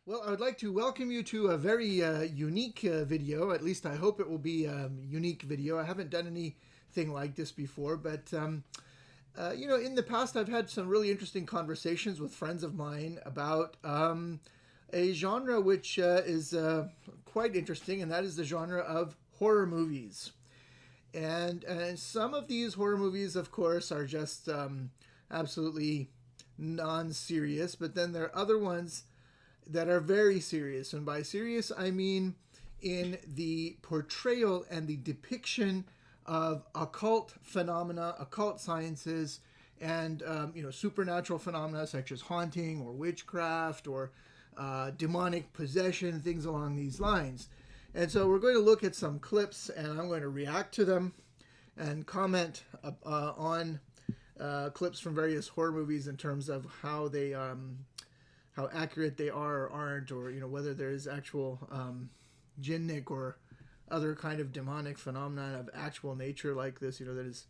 Well, I would like to welcome you to a very unique video. At least I hope it will be a unique video. I haven't done anything like this before, but you know, in the past I've had some really interesting conversations with friends of mine about a genre which is quite interesting, and that is the genre of horror movies. And some of these horror movies, of course, are just absolutely non-serious, but then there are other ones that are very serious. And by serious, I mean in the portrayal and the depiction of occult phenomena, occult sciences, and you know, supernatural phenomena such as haunting or witchcraft or demonic possession, things along these lines. And so we're going to look at some clips, and I'm going to react to them and comment on clips from various horror movies in terms of how they how accurate they are or aren't, or you know, whether there is actual jinnic or other kind of demonic phenomenon of actual nature like this, you know, that is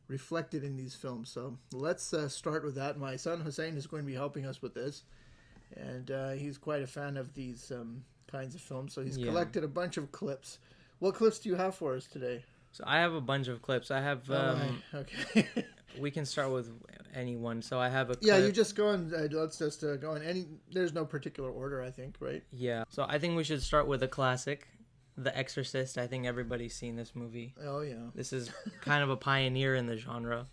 reflected in these films. So let's start with that. My son Hussein is going to be helping us with this, and he's quite a fan of these kinds of films, so he's collected a bunch of clips. What clips do you have for us today? So I have a bunch of clips. I have okay. We can start with any one. So I have a clip. Yeah, you just go and let's just go in any. There's no particular order, I think, right? Yeah. So I think we should start with a classic, The Exorcist. I think everybody's seen this movie. Oh yeah. This is kind of a pioneer in the genre.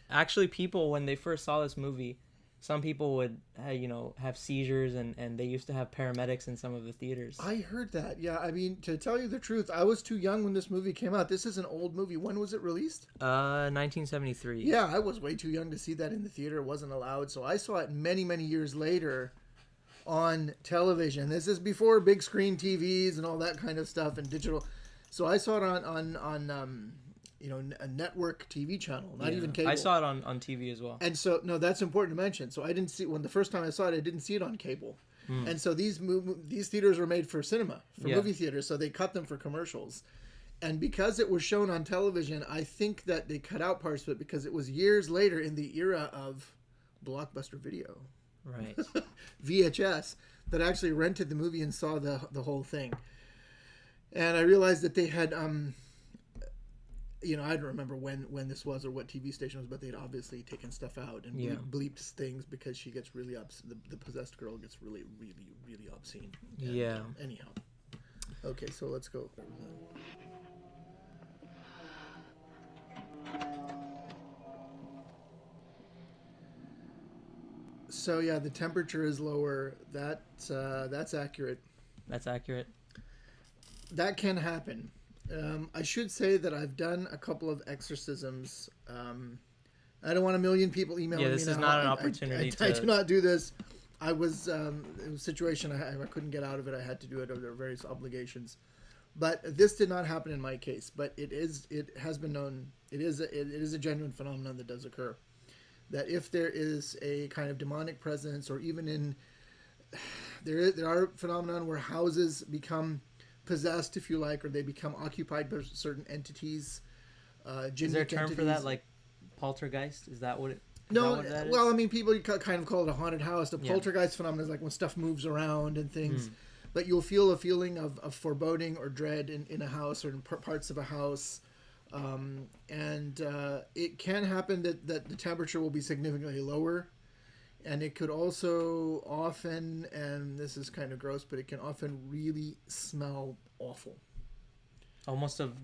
Actually, people, when they first saw this movie, some people would, you know, have seizures, and they used to have paramedics in some of the theaters. I heard that. Yeah, I mean, to tell you the truth, I was too young when this movie came out. This is an old movie. When was it released? 1973. Yeah, I was way too young to see that in the theater. It wasn't allowed. So I saw it many, many years later on television. This is before big screen TVs and all that kind of stuff and digital. So I saw it on you know, a network TV channel, not even cable. I saw it on TV as well. And so, no, that's important to mention. So I didn't see, when the first time I saw it, I didn't see it on cable. And so these theaters were made for cinema, for movie theaters, so they cut them for commercials. And because it was shown on television, I think that they cut out parts of it because it was years later in the era of Blockbuster Video. Right. VHS, that I actually rented the movie and saw the whole thing. And I realized that they had... you know, I don't remember when this was or what TV station it was, but they'd obviously taken stuff out and bleeped things because she gets really the possessed girl gets really, really, really obscene. And, anyhow. Okay, so let's go. So yeah, the temperature is lower. That's accurate. That's accurate. That can happen. I should say that I've done a couple of exorcisms. I don't want a million people emailing me. Yeah, this is not an opportunity I do not do this. I was in a situation I couldn't get out of it. I had to do it under various obligations. But this did not happen in my case. But it has been known. It is a genuine phenomenon that does occur. That if there is a kind of demonic presence, or even there are phenomena where houses become possessed, if you like, or they become occupied by certain entities. Is there a term for that, like poltergeist? Is that what it? No, well, I mean, people kind of call it a haunted house. The poltergeist phenomenon is like when stuff moves around and things, but you'll feel a feeling of foreboding or dread in a house or in parts of a house, and it can happen that the temperature will be significantly lower. And it could also often, and this is kind of gross, but it can often really smell awful. Almost of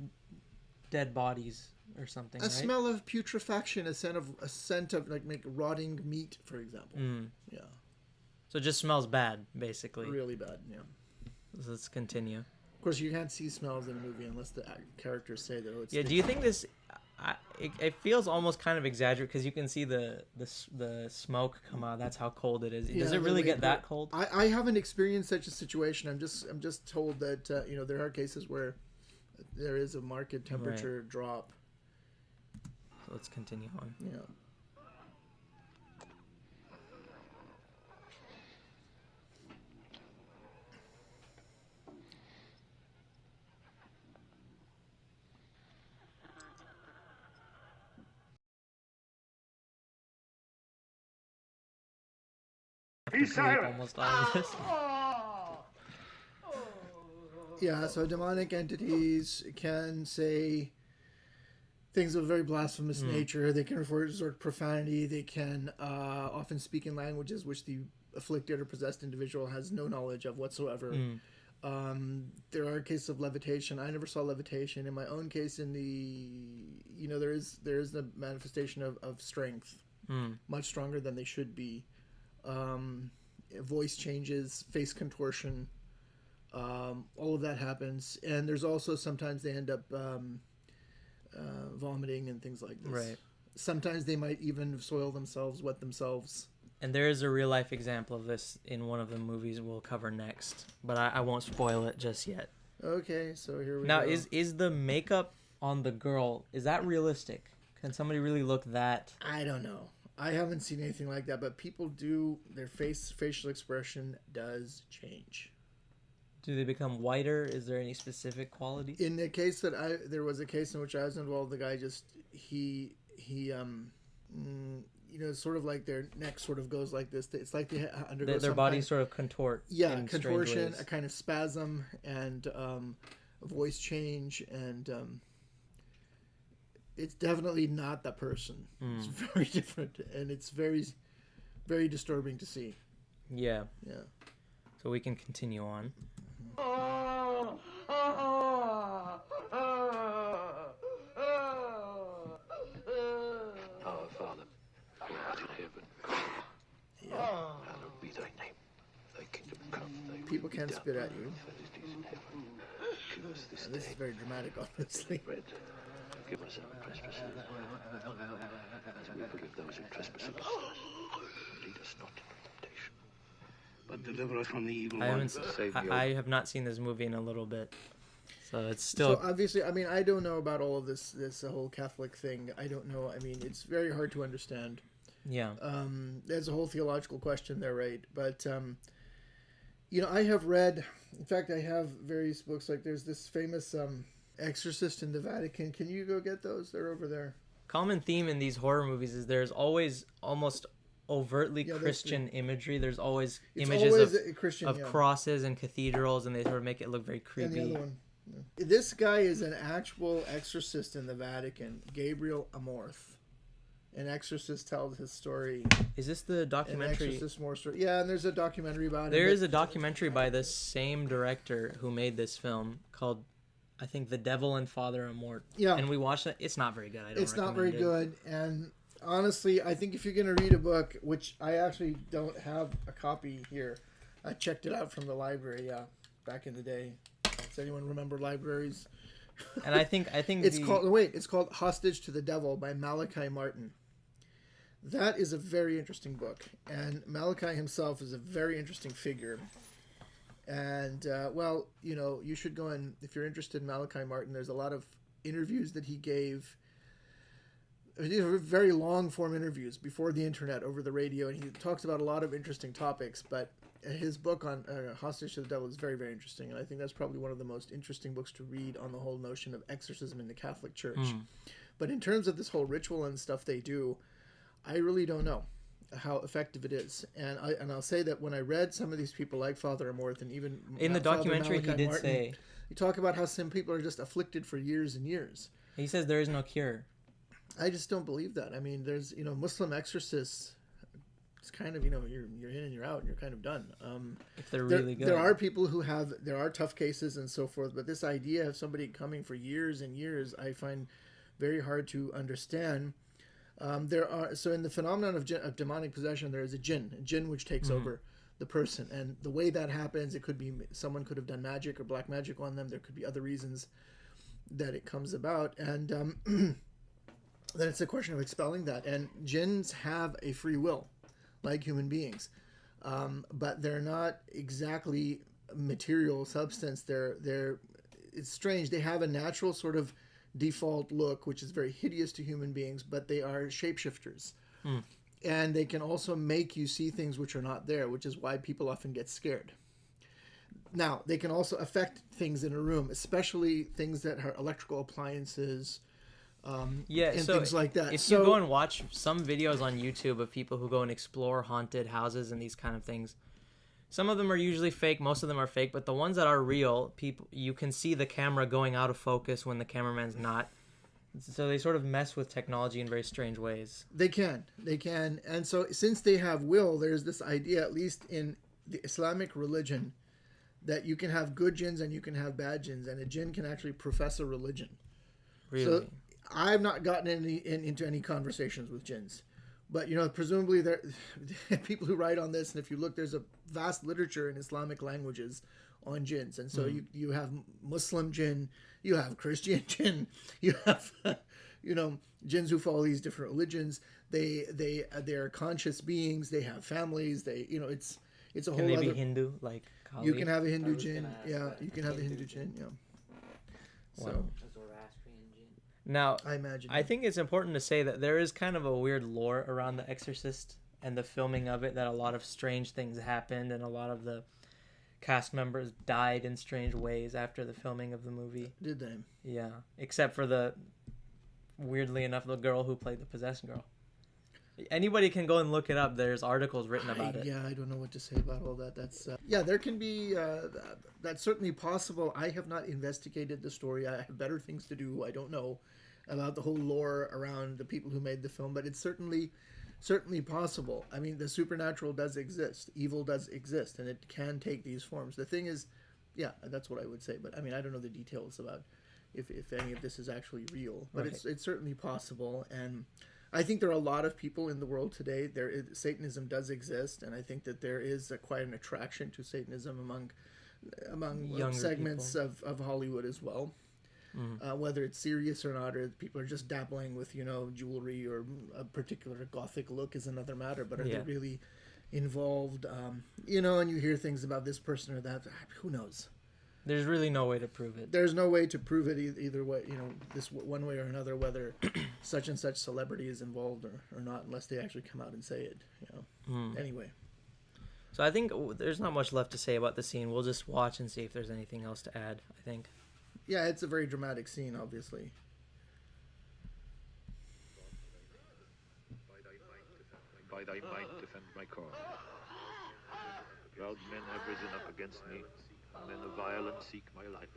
dead bodies or something, a smell of putrefaction, a scent of like rotting meat, for example. Yeah. So it just smells bad, basically. Really bad, yeah. So let's continue. Of course, you can't see smells in a movie unless the characters say that. Oh, it's do you think this... it feels almost kind of exaggerated because you can see the smoke come out. That's how cold it is. Does it really get that cold? I haven't experienced such a situation. I'm just told that you know, there are cases where there is a marked temperature drop. So let's continue on. Yeah. Almost all of this. Yeah, so demonic entities can say things of a very blasphemous nature. They can resort to profanity. They can often speak in languages which the afflicted or possessed individual has no knowledge of whatsoever. There are cases of levitation. I never saw levitation. In my own case, there is the manifestation of strength, much stronger than they should be. Voice changes, face contortion, all of that happens. And there's also sometimes they end up vomiting and things like this. Right. Sometimes they might even soil themselves, wet themselves. And there is a real life example of this in one of the movies we'll cover next, but I won't spoil it just yet. Okay, so here we now, go. Now, is the makeup on the girl, is that realistic? Can somebody really look that? I don't know. I haven't seen anything like that, but people do. Their facial expression does change. Do they become whiter? Is there any specific quality? In the case that there was a case in which I was involved. The guy just sort of like their neck sort of goes like this. It's like they undergo their bodies sort of contort. Yeah, contortion, a kind of spasm, and a voice change, and it's definitely not that person. It's very different, and it's very, very disturbing to see. Yeah. Yeah. So we can continue on. Our Father, who art in heaven, Yeah. hallowed be thy name. Thy kingdom come, thy will People be can done, spit at you. as it is in heaven. Give us this And this is day very dramatic, honestly. bread. Give us our trespasses, as we forgive those who trespass against us. And lead us not into temptation, but deliver us from the evil one. I have not seen this movie in a little bit, so it's still. So obviously, I mean, I don't know about all of this whole Catholic thing. I don't know. I mean, it's very hard to understand. Yeah. There's a whole theological question there, right? But I have read. In fact, I have various books. Like there's this famous Exorcist in the Vatican. Can you go get those? They're over there. Common theme in these horror movies is there's always almost overtly Christian imagery. There's always images of crosses and cathedrals, and they sort of make it look very creepy. And the other one. Yeah. This guy is an actual exorcist in the Vatican, Gabriel Amorth. An exorcist tells his story. Is this the documentary? An exorcist more story. Yeah, and there's a documentary about it. There is a documentary by the same director who made this film called, I think, The Devil and Father Amorth. Yeah. And we watched it. It's not very good. It's not very good. And honestly, I think if you're going to read a book, which I actually don't have a copy here. I checked it out from the library, back in the day. Does anyone remember libraries? And I think it's called Hostage to the Devil by Malachi Martin. That is a very interesting book, and Malachi himself is a very interesting figure. And you should go and if you're interested in Malachi Martin, there's a lot of interviews that he gave. These are very long form interviews before the internet over the radio, and he talks about a lot of interesting topics. But his book on Hostage to the Devil is very, very interesting, and I think that's probably one of the most interesting books to read on the whole notion of exorcism in the Catholic Church. But in terms of this whole ritual and stuff they do, I really don't know how effective it is. And I'll say that when I read some of these people like Father Amorth and even in the documentary Malachi he did Martin, say he talk about how some people are just afflicted for years and years. He says there is no cure. I just don't believe that. I mean, there's Muslim exorcists. It's kind of you're in and you're out and you're kind of done. If they're really good, there are people who there are tough cases and so forth. But this idea of somebody coming for years and years, I find very hard to understand. In the phenomenon of demonic possession, there is a jinn which takes over the person, and the way that happens, it could be someone could have done magic or black magic on them. There could be other reasons that it comes about, and then it's a question of expelling that. And jinns have a free will, like human beings, but they're not exactly material substance. It's strange. They have a natural sort of default look, which is very hideous to human beings, but they are shapeshifters. And they can also make you see things which are not there, which is why people often get scared. Now, they can also affect things in a room, especially things that are electrical appliances, and things like that. If you go and watch some videos on YouTube of people who go and explore haunted houses and these kind of things, Some of them are usually fake. Most of them are fake. But the ones that are real, you can see the camera going out of focus when the cameraman's not. So they sort of mess with technology in very strange ways. They can. And so since they have will, there's this idea, at least in the Islamic religion, that you can have good jinns and you can have bad jinns, and a jinn can actually profess a religion. Really? So I've not gotten into any conversations with jinns. But, presumably there people who write on this, and if you look, there's a vast literature in Islamic languages on jinns. And so you have Muslim jinn, you have Christian jinn, you have, jinns who follow these different religions. They're conscious beings. They have families. It's a whole other... Can they be Hindu, like Kali? You can have a Hindu jinn. Yeah, you can have a Hindu jinn, yeah. Wow. So... Now, I think it's important to say that there is kind of a weird lore around The Exorcist and the filming of it, that a lot of strange things happened and a lot of the cast members died in strange ways after the filming of the movie. Did they? Yeah, except for weirdly enough, the girl who played the possessed girl. Anybody can go and look it up. There's articles written about it. Yeah, I don't know what to say about all that. That's there can be that's certainly possible. I have not investigated the story. I have better things to do. I don't know about the whole lore around the people who made the film, but it's certainly possible. I mean, the supernatural does exist. Evil does exist, and it can take these forms. The thing is, that's what I would say. But I mean, I don't know the details about if any of this is actually real. But right. It's certainly possible, and I think there are a lot of people in the world today. Satanism does exist, and I think that there is quite an attraction to Satanism among younger segments people of Hollywood as well. Whether it's serious or not, or people are just dabbling with jewelry or a particular gothic look is another matter. But are they really involved? And you hear things about this person or that. Who knows? There's really no way to prove it. There's no way to prove it either way, this one way or another, whether such and such celebrity is involved or not, unless they actually come out and say it, Anyway. So I think there's not much left to say about the scene. We'll just watch and see if there's anything else to add, I think. Yeah, it's a very dramatic scene, obviously. By thy might defend my cause. Proud men have risen up against me. Men of violence seek my life.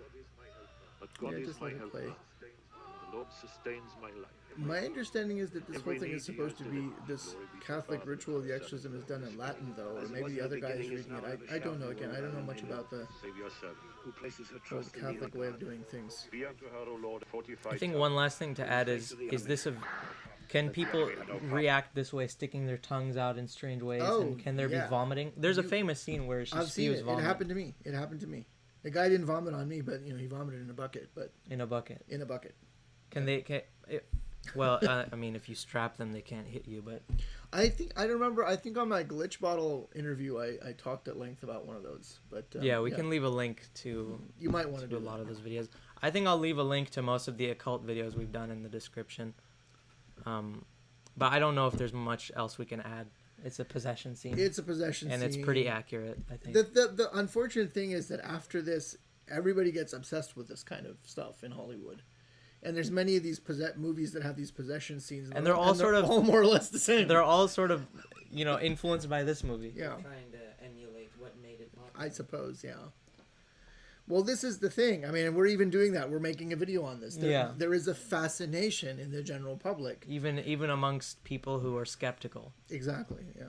But God is my helper. The Lord sustains my life. My understanding is that this whole thing is supposed to be, this Catholic ritual of the exorcism is done in Latin, though, or maybe the other guy is reading it. I don't know. Again, I don't know much about the Catholic way of doing things. I think one last thing to add is this can people react this way, sticking their tongues out in strange ways? And can there be vomiting? There's a famous scene where she spews vomit. It happened to me. The guy didn't vomit on me, but he vomited in a bucket. In a bucket. Well, I mean, if you strap them, they can't hit you. But I think on my Glitch Bottle interview, I talked at length about one of those. But we can leave a link to. You might want to do a lot of those videos. I think I'll leave a link to most of the occult videos we've done in the description. But I don't know if there's much else we can add. It's a possession scene. And it's pretty accurate, I think. The unfortunate thing is that after this, everybody gets obsessed with this kind of stuff in Hollywood. And there's many of these movies that have these possession scenes. And they're all more or less the same. They're all sort of, influenced by this movie. Yeah. Trying to emulate what made it popular. I suppose, yeah. Well, this is the thing. I mean, we're even doing that. We're making a video on this. There is a fascination in the general public. Even amongst people who are skeptical. Exactly, yeah.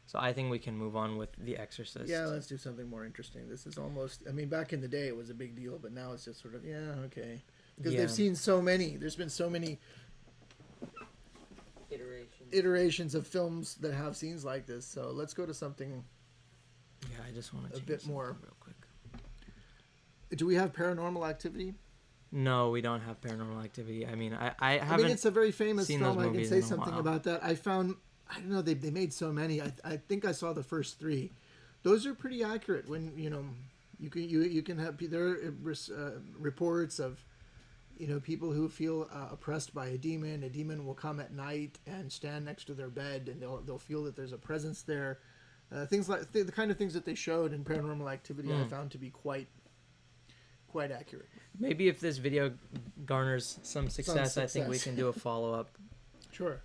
So I think we can move on with The Exorcist. Yeah, let's do something more interesting. This is almost... I mean, back in the day, it was a big deal, but now it's just sort of, okay. Because they've seen so many. There's been so many... iterations of films that have scenes like this. So let's go to something... Yeah, I just want to a bit more real quick. Do we have Paranormal Activity? No, we don't have Paranormal Activity. I mean, I haven't. I mean, it's a very famous film. I can say something while. About that. I found. I don't know. They made so many. I think I saw the first 3. Those are pretty accurate. When you can have there are reports of people who feel oppressed by a demon. A demon will come at night and stand next to their bed, and they'll feel that there's a presence there. Things like the kind of things that they showed in Paranormal Activity, I found to be quite accurate. Maybe if this video garners some success, I think we can do a follow-up. Sure.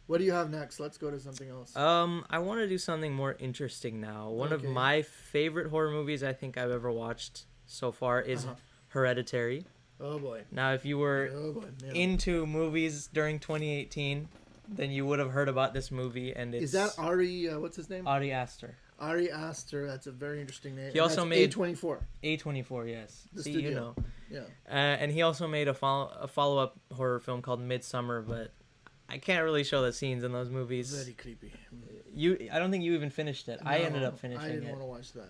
What do you have next? Let's go to something else. I want to do something more interesting now. One of my favorite horror movies I think I've ever watched so far is Hereditary. Oh boy. Now, if you were into movies during 2018, then you would have heard about this movie. And it's... Is that Ari, what's his name? Ari Aster. Ari Aster, that's a very interesting name. He also made A24. A24, yes. The See, studio. you know. Yeah. And he also made a follow-up horror film called Midsummer, but I can't really show the scenes in those movies. Very creepy. I don't think you even finished it. No, I ended up finishing it. I didn't want to watch that.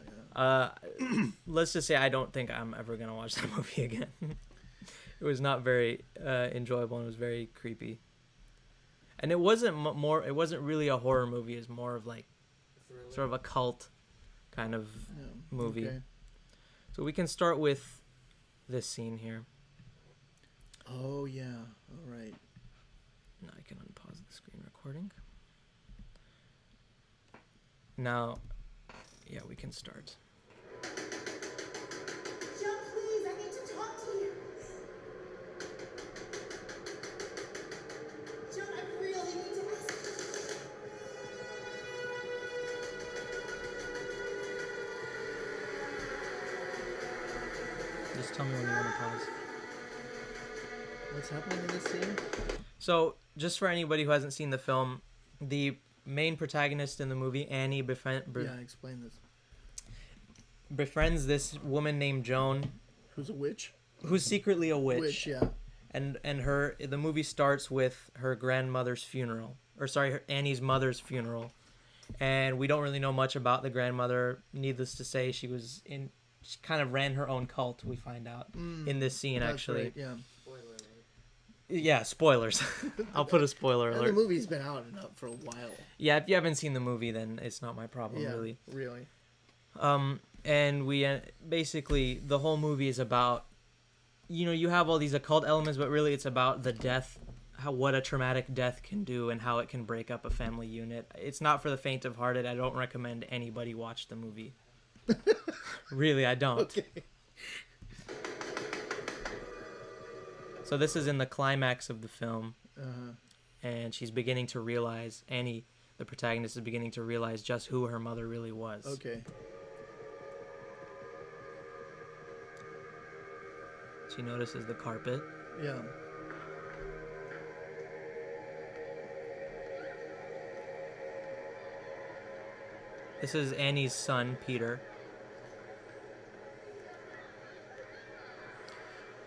Yeah. Let's just say I don't think I'm ever gonna watch that movie again. It was not very enjoyable and it was very creepy. And it wasn't It wasn't really a horror movie. It was more of like sort of a cult kind of movie. Okay. So we can start with this scene here. Oh yeah. All right. Now I can unpause the screen recording. Now, yeah, we can start. John, please, I need to talk to you. John, I really need to ask. Just tell me when you want to pause. What's happening in this scene? So, just for anybody who hasn't seen the film, the main protagonist in the movie, Annie, explain this. Befriends this woman named Joan, who's a witch. Who's secretly a witch. Witch, yeah. And the movie starts with her grandmother's funeral, Annie's mother's funeral, and we don't really know much about the grandmother. Needless to say, she kind of ran her own cult. We find out in this scene, actually. Right, yeah. Yeah, spoilers. I'll put a spoiler alert. The movie's been out and up for a while. Yeah, if you haven't seen the movie, then it's not my problem, really. Really. And we basically, the whole movie is about, you have all these occult elements, but really it's about the death, what a traumatic death can do and how it can break up a family unit. It's not for the faint of hearted. I don't recommend anybody watch the movie. Really, I don't. Okay. So this is in the climax of the film, and she's beginning to realize, Annie, the protagonist, is beginning to realize just who her mother really was. Okay. She notices the carpet. Yeah. This is Annie's son, Peter.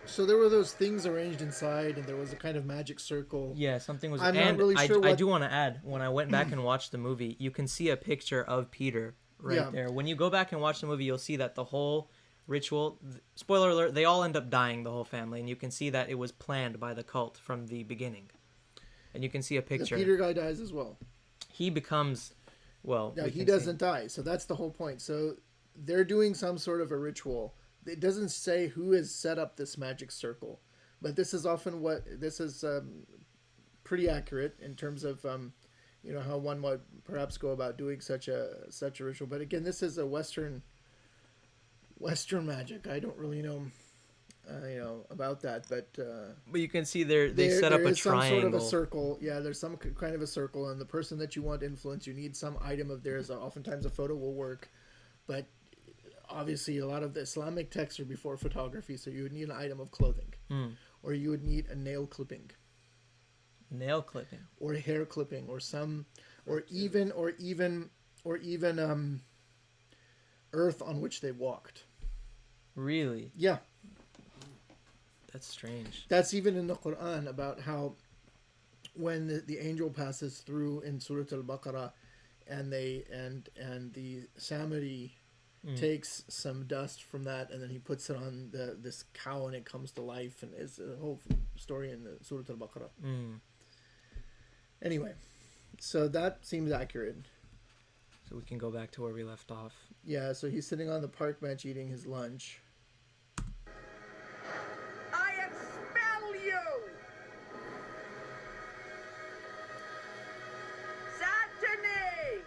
So there were those things arranged inside, and there was a kind of magic circle. Yeah, something was... I'm not really sure I do want to add, when I went back and watched the movie, you can see a picture of Peter there. When you go back and watch the movie, you'll see that the whole ritual... Spoiler alert, they all end up dying, the whole family, and you can see that it was planned by the cult from the beginning. And you can see a picture. The Peter guy dies as well. He becomes... Well... No, he doesn't die, so that's the whole point. So they're doing some sort of a ritual. It doesn't say who has set up this magic circle, but this is often this is pretty accurate in terms of how one would perhaps go about doing such a ritual. But again, this is a Western magic. I don't really know about that, but you can see they set up a triangle. Some sort of a circle. Yeah, there's some kind of a circle, and the person that you want to influence, you need some item of theirs. Oftentimes a photo will work, but obviously a lot of the Islamic texts are before photography, so you would need an item of clothing, or you would need a nail clipping, or a hair clipping, or even earth on which they walked. Really? Yeah. That's strange. That's even in the Quran about how when the angel passes through in Surah Al-Baqarah, and the Samari takes some dust from that, and then he puts it on this cow, and it comes to life, and it's a whole story in the Surah Al-Baqarah. Anyway, so that seems accurate. So we can go back to where we left off. Yeah, so he's sitting on the park bench eating his lunch. I expel you! Satani!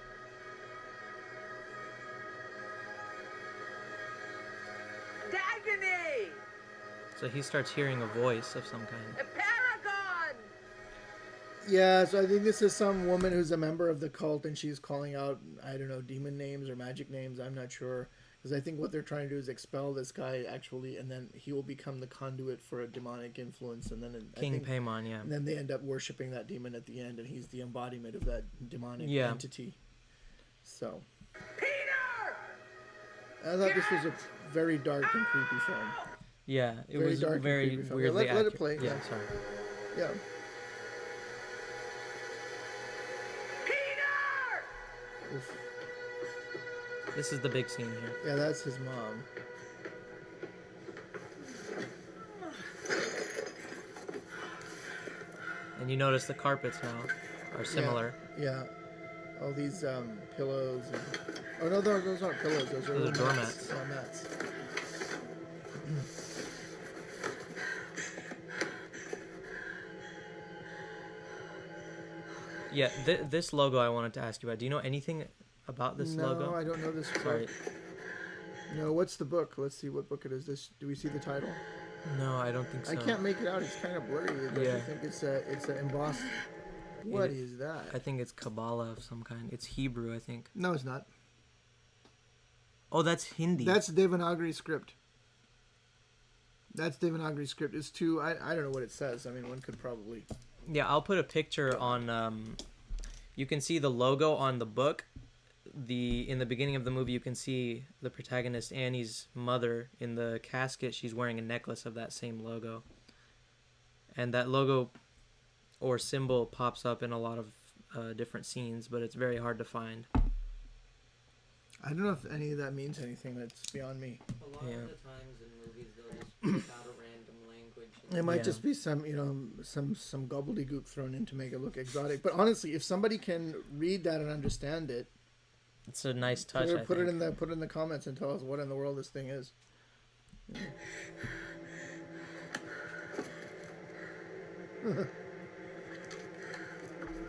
Dagony! So he starts hearing a voice of some kind. A paragon! Yeah, so I think this is some woman who's a member of the cult, and she's calling out, I don't know, demon names or magic names. I'm not sure. Because I think what they're trying to do is expel this guy, actually, and then he will become the conduit for a demonic influence. And then King Paimon, yeah. And then they end up worshipping that demon at the end, and he's the embodiment of that demonic Yeah. entity. So, Peter! I thought this was a very dark and creepy film. Yeah, it Very was dark and very creepy film. weirdly Yeah, let it accurate. play, Yeah, yeah. sorry. Yeah. Peter! Oof. This is the big scene here. Yeah, that's his mom. And you notice the carpets now are similar. Yeah. All these pillows. And... Oh, no, those aren't pillows. Those are doormats. Yeah, mats. Yeah, this logo I wanted to ask you about. Do you know anything about this logo? No, I don't know this book. Sorry. No, what's the book? Let's see what book it is. Do we see the title? No, I don't think so. I can't make it out. It's kind of blurry. Yeah. I think it's a embossed. What is that? I think it's Kabbalah of some kind. It's Hebrew, I think. No, it's not. Oh, that's Hindi. That's Devanagari script. That's Devanagari script. It's too. I don't know what it says. I mean, one could probably. Yeah, I'll put a picture on. You can see the logo on the book. In the beginning of the movie, you can see the protagonist Annie's mother in the casket. She's wearing a necklace of that same logo, and that logo or symbol pops up in a lot of different scenes, but it's very hard to find. I don't know if any of that means anything. That's beyond me. A lot Yeah. of the times in movies, they'll just pick out a random language. It might Yeah. just be some gobbledygook thrown in to make it look exotic. But honestly, if somebody can read that and understand it, It's a nice touch. put it in the comments and tell us what in the world this thing is.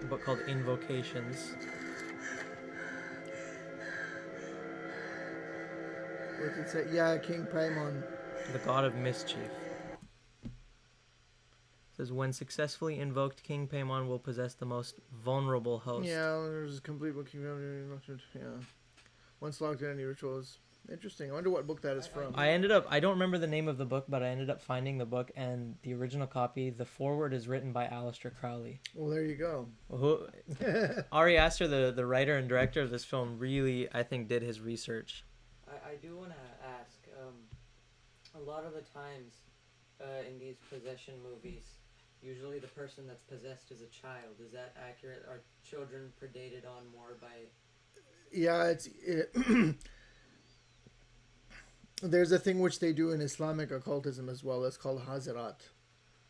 A book called Invocations. What did it say? Yeah, King Paimon. The god of mischief. It says, when successfully invoked, King Paimon will possess the most vulnerable host. Yeah, there's a complete book. Yeah. Once locked in any rituals. Interesting. I wonder what book that is from. I don't remember the name of the book, but I ended up finding the book, and the original copy, the foreword is written by Aleister Crowley. Well, there you go. Who, Ari Aster, the writer and director of this film, really, I think, did his research. I do want to ask, a lot of the times in these possession movies, usually the person that's possessed is a child. Is that accurate? Are children predated on more by... Yeah, there's a thing which they do in Islamic occultism as well. It's called Hazarat,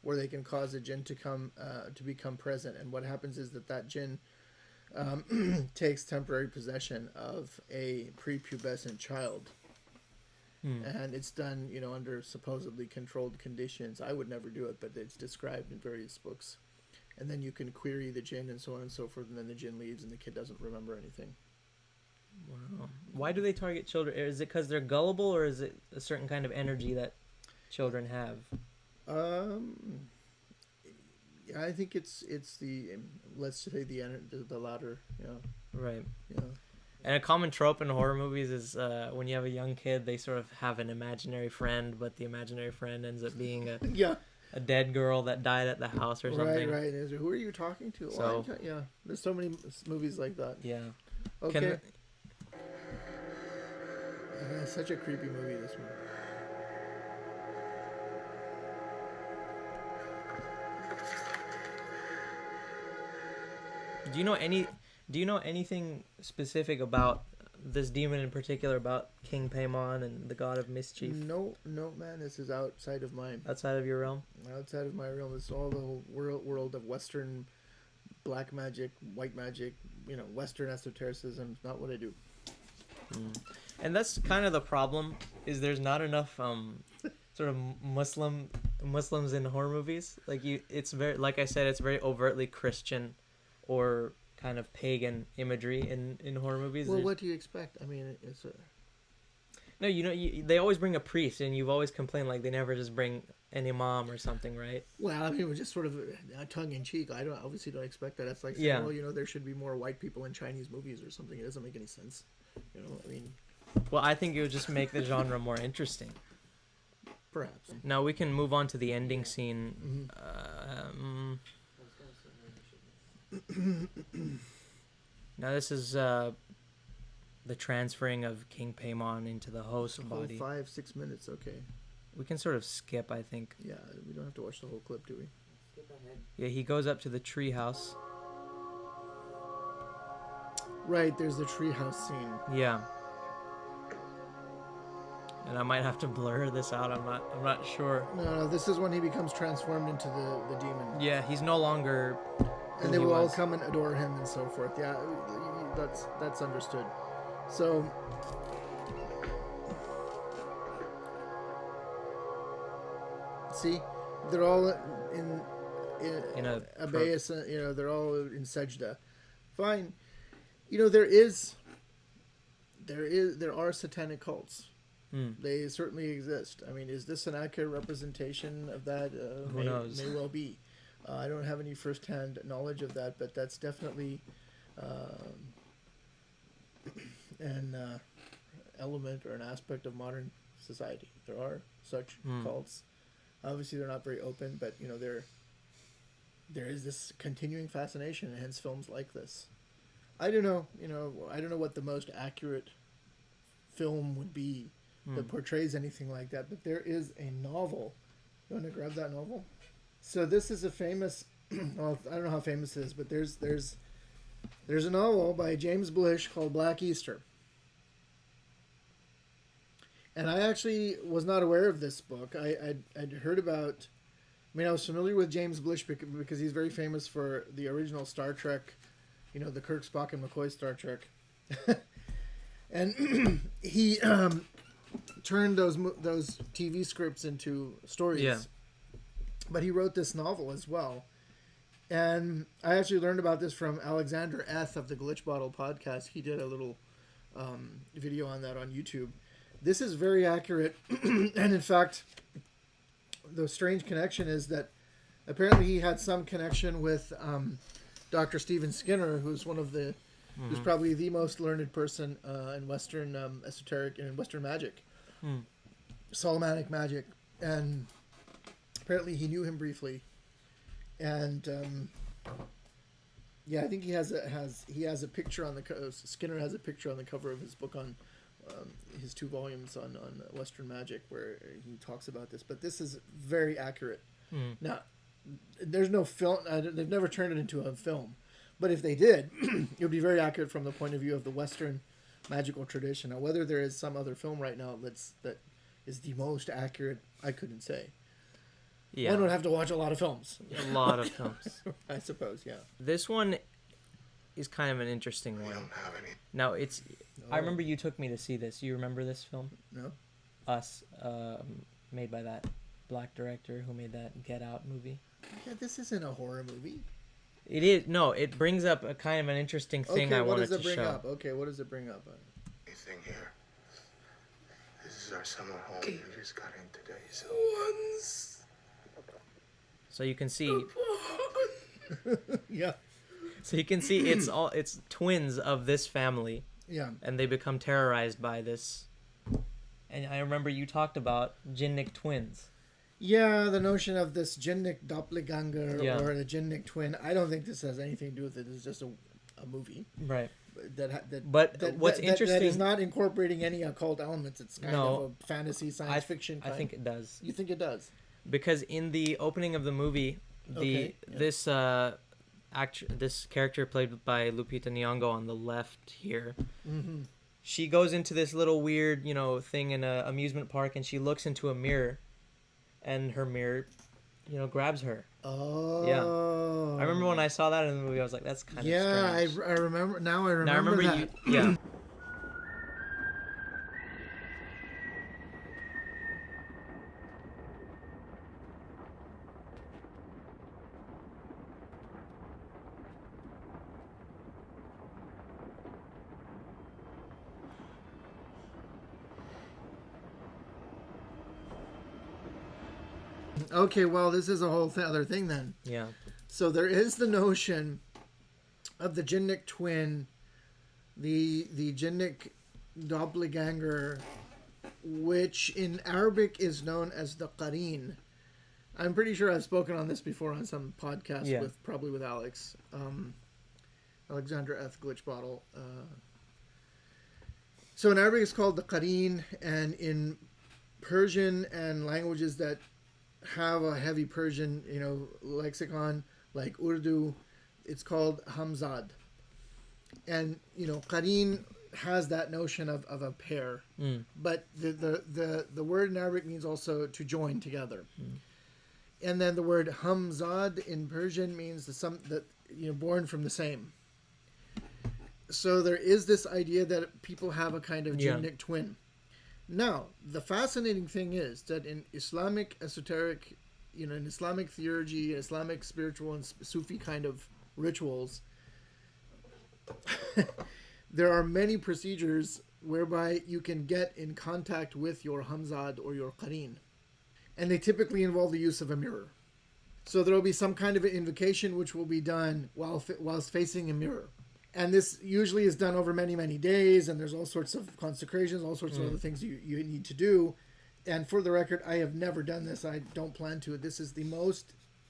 where they can cause a jinn to become present. And what happens is that jinn takes temporary possession of a prepubescent child. And it's done, under supposedly controlled conditions. I would never do it, but it's described in various books. And then you can query the jinn and so on and so forth, and then the jinn leaves and the kid doesn't remember anything. Wow. Why do they target children? Is it because they're gullible, or is it a certain kind of energy that children have? Yeah, I think it's the, let's say the latter. Yeah. Right. Yeah. And a common trope in horror movies is when you have a young kid, they sort of have an imaginary friend, but the imaginary friend ends up being a dead girl that died at the house or something. Right. Who are you talking to? So, yeah, there's so many movies like that. Yeah. Okay. Such a creepy movie, this one. Do you know anything specific about this demon in particular, about King Paimon and the god of mischief? No, man, this is outside of my Your realm? Outside of my realm. It's all the whole world of Western black magic, white magic, Western esotericism. It's not what I do. And that's kind of the problem, is there's not enough sort of Muslims in horror movies. It's very, like I said, it's very overtly Christian or kind of pagan imagery in horror movies. Well, what do you expect? I mean, No, they always bring a priest, and you've always complained like they never just bring an imam or something, right? Well, I mean, it was just sort of tongue in cheek. I obviously don't expect that. That's like saying, well, there should be more white people in Chinese movies or something. It doesn't make any sense. I mean. Well, I think it would just make the genre more interesting. Perhaps. Now we can move on to the ending scene. Now this is the transferring of King Paimon into the host body. 5-6 minutes, okay. We can sort of skip, I think. Yeah, we don't have to watch the whole clip, do we? Skip ahead. Yeah, he goes up to the treehouse. Right, there's the treehouse scene. Yeah. And I might have to blur this out. I'm not sure. No, this is when he becomes transformed into the demon. Yeah, he's no longer. And they will all come and adore him and so forth. Yeah, that's understood. So. See, they're all in a abayas, they're all in Sajjad. Fine. There are satanic cults. They certainly exist. I mean, is this an accurate representation of that? Who knows? May well be. I don't have any first-hand knowledge of that, but that's definitely an element or an aspect of modern society. There are such cults. Obviously, they're not very open, but there is this continuing fascination, and hence films like this. I don't know. I don't know what the most accurate film would be that portrays anything like that. But there is a novel. You want to grab that novel? So this is a famous. Well, I don't know how famous it is, but there's a novel by James Blish called Black Easter. And I actually was not aware of this book. I'd heard about. I mean, I was familiar with James Blish because he's very famous for the original Star Trek. The Kirk, Spock, and McCoy Star Trek. And he turned those TV scripts into stories. Yeah. But he wrote this novel as well. And I actually learned about this from Alexander Eth of the Glitch Bottle podcast. He did a little video on that on YouTube. This is very accurate. And in fact, the strange connection is that apparently he had some connection with Dr. Stephen Skinner, who's who's probably the most learned person in Western esoteric and Western magic, Solomonic magic, and apparently he knew him briefly, and I think he has a picture on the Skinner has a picture on the cover of his book on his 2 volumes on Western magic where he talks about this. But this is very accurate. Now. There's no film. They've never turned it into a film, but if they did, it would be very accurate from the point of view of the Western magical tradition. Now, whether there is some other film right now that is the most accurate, I couldn't say. Yeah, one would have to watch a lot of films. A lot of films, I suppose. Yeah. This one is kind of an interesting one. We don't have any. Now it's. I remember you took me to see this. You remember this film? No. Us, made by that black director who made that Get Out movie. Yeah, this isn't a horror movie. It is. No, it brings up a kind of an interesting thing I wanted to show. What does it bring up? Okay, what does it bring up? Anything here? This is our summer home. We just got in today, so. So you can see. Yeah. So you can see it's twins of this family. Yeah. And they become terrorized by this. And I remember you talked about Jinnik twins. Yeah, the notion of this Jinnik doppelganger or the Jinnik twin. I don't think this has anything to do with it. It's just a movie. Right. What's interesting... That is not incorporating any occult elements. It's kind of a fantasy, science fiction kind. I think it does. You think it does? Because in the opening of the movie, this character played by Lupita Nyong'o on the left here... Mm-hmm. She goes into this little weird, thing in an amusement park, and she looks into a mirror, and her mirror, grabs her. Oh. Yeah. I remember when I saw that in the movie, I was like, that's kind of strange. Yeah, I remember. Now I remember that. Yeah. Okay, well, this is a whole other thing then. Yeah. So there is the notion of the jinnic twin, the jinnic doppelganger, which in Arabic is known as the qareen. I'm pretty sure I've spoken on this before on some podcast probably with Alex, Alexander F. Glitchbottle. So in Arabic it's called the qareen, and in Persian and languages that have a heavy Persian, lexicon like Urdu, it's called hamzad. And qareen has that notion of a pair, but the word in Arabic means also to join together. And then the word hamzad in Persian means that born from the same. So there is this idea that people have a kind of jinnic twin. Now, the fascinating thing is that in Islamic esoteric, in Islamic theurgy, Islamic spiritual and Sufi kind of rituals, there are many procedures whereby you can get in contact with your hamzad or your qareen. And they typically involve the use of a mirror. So there will be some kind of an invocation which will be done whilst facing a mirror. And this usually is done over many, many days, and there's all sorts of consecrations, all sorts of other things you need to do. And for the record, I have never done this. I don't plan to. This is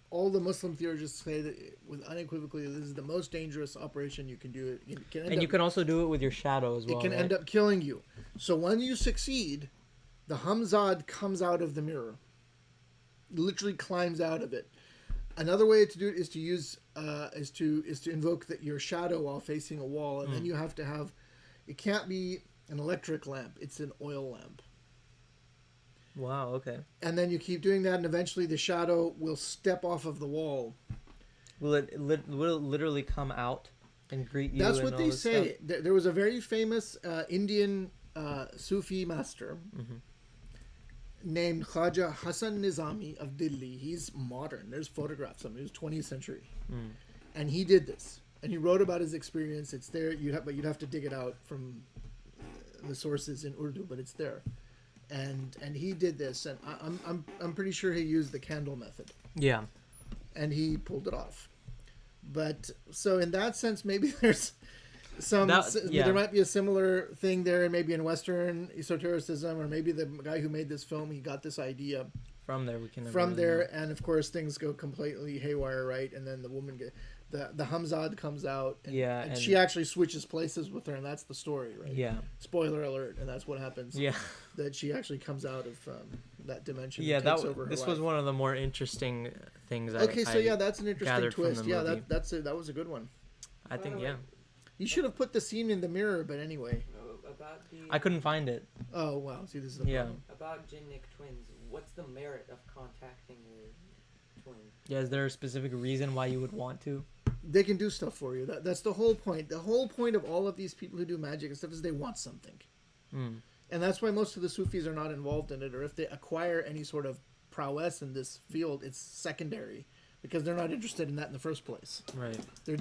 all the Muslim theologians say that unequivocally, this is the most dangerous operation you can do. You can also do it with your shadow as well. It can end up killing you. So when you succeed, the hamzad comes out of the mirror. Literally climbs out of it. Another way to do it is to use is to invoke your shadow while facing a wall, and then you have to have. It can't be an electric lamp; it's an oil lamp. Wow. Okay. And then you keep doing that, and eventually the shadow will step off of the wall. Will it literally come out and greet you? That's what they say. There was a very famous Indian Sufi master. Named Khwaja Hasan Nizami of Delhi. He's modern. There's photographs of him. He was 20th century. And he did this. And he wrote about his experience. It's there. But you'd have to dig it out from the sources in Urdu, but it's there. And he did this. And I'm pretty sure he used the candle method. Yeah. And he pulled it off. But so in that sense, maybe there's there might be a similar thing there, and maybe in Western esotericism, or maybe the guy who made this film, he got this idea from there. And of course things go completely haywire, right? And then the woman the hamzad comes out, and she actually switches places with her, and that's the story, right? Yeah. Spoiler alert, and that's what happens. Yeah. That she actually comes out of that dimension. Yeah, and takes over her this life. was one of the more interesting things. Okay, that's an interesting twist. Yeah, movie. that was a good one. I think You should have put the scene in the mirror, but anyway. I couldn't find it. Oh, wow. See, this is the problem. About jinnic twins, what's the merit of contacting your twin? Yeah, is there a specific reason why you would want to? They can do stuff for you. That's the whole point. The whole point of all of these people who do magic and stuff is they want something. And that's why most of the Sufis are not involved in it, or if they acquire any sort of prowess in this field, it's secondary. Because they're not interested in that in the first place. Right. They're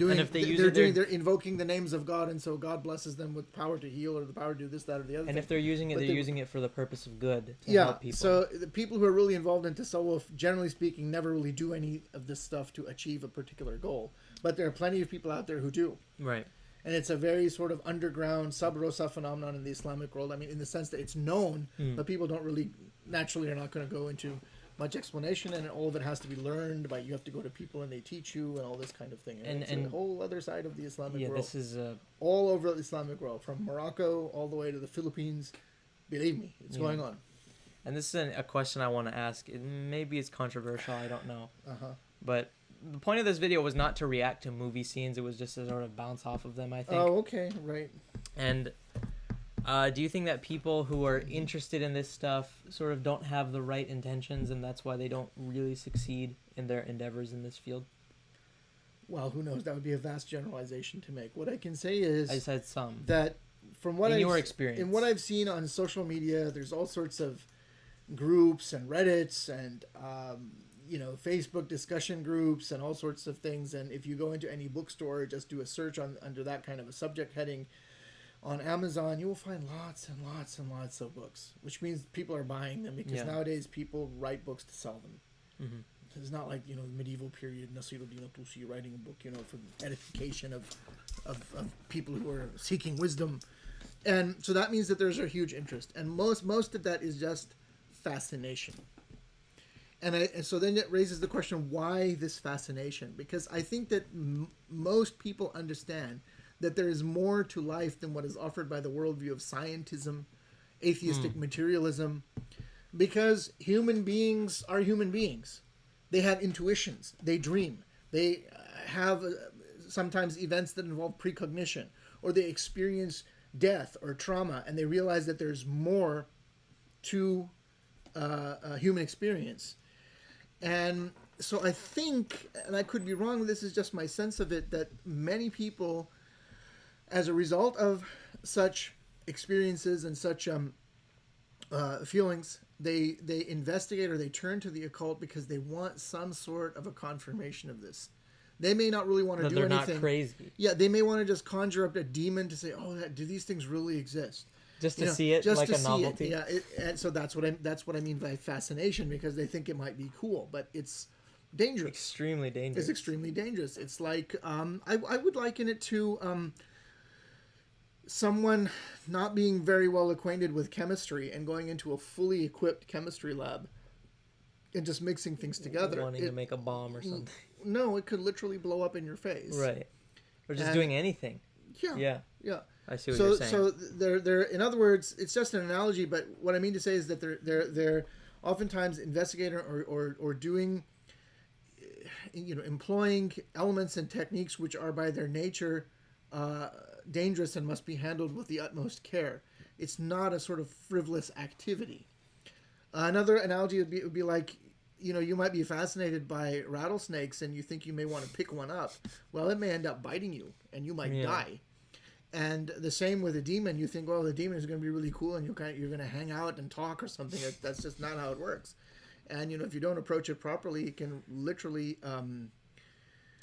invoking the names of God, and so God blesses them with power to heal or the power to do this, that, or the other. And if they're using it, they're using it for the purpose of good to help people. So the people who are really involved in tasawwuf, generally speaking, never really do any of this stuff to achieve a particular goal. But there are plenty of people out there who do. Right. And it's a very sort of underground sub rosa phenomenon in the Islamic world. I mean, in the sense that it's known, but people don't really naturally are not going to go into much explanation, and all of it has to be learned by. You have to go to people and they teach you and all this kind of thing. And it's a whole other side of the Islamic world. This is all over the Islamic world, from Morocco all the way to the Philippines. Believe me, it's going on. And this is a question I want to ask. Maybe it's controversial. I don't know. But the point of this video was not to react to movie scenes. It was just to sort of bounce off of them, I think. Oh, okay, right. And do you think that people who are interested in this stuff sort of don't have the right intentions, and that's why they don't really succeed in their endeavors in this field? Well, who knows? That would be a vast generalization to make. What I can say is I said some. That from what your experience, in what I've seen on social media, there's all sorts of groups and Reddits and Facebook discussion groups and all sorts of things. And if you go into any bookstore, just do a search under that kind of a subject heading. On Amazon, you will find lots and lots and lots of books, which means people are buying them because nowadays people write books to sell them. It's not like, you know, medieval period, Nasiruddin al-Tusi writing a book, you know, for edification of people who are seeking wisdom. And so that means that there's a huge interest. And most of that is just fascination. And so then it raises the question, why this fascination? Because I think that most people understand that there is more to life than what is offered by the worldview of scientism, atheistic materialism, because human beings are human beings. They have intuitions. They dream. They have sometimes events that involve precognition, or they experience death or trauma, and they realize that there's more to human experience. And so I think, and I could be wrong, this is just my sense of it, that many people, as a result of such experiences and such feelings, they investigate or they turn to the occult because they want some sort of a confirmation of this. They may not really want to do anything. They're not crazy. Yeah, they may want to just conjure up a demon to say, "Oh, do these things really exist?" Just to see it, just like a novelty. Yeah, and so that's what I mean by fascination, because they think it might be cool, but it's dangerous. Extremely dangerous. It's extremely dangerous. It's like I would liken it to someone not being very well acquainted with chemistry and going into a fully equipped chemistry lab and just mixing things together. Wanting to make a bomb or something. No, it could literally blow up in your face. Right. Or just doing anything. Yeah. I see what you're saying. So they're in other words, it's just an analogy, but what I mean to say is that they're oftentimes investigating or doing, you know, employing elements and techniques which are by their nature dangerous and must be handled with the utmost care. It's not a sort of frivolous activity. Another analogy would be like, you know, you might be fascinated by rattlesnakes and you think you may want to pick one up. Well, it may end up biting you and you might die. And the same with a demon. You think, well, the demon is going to be really cool and you're going to hang out and talk or something. That's just not how it works. And, you know, if you don't approach it properly, it can literally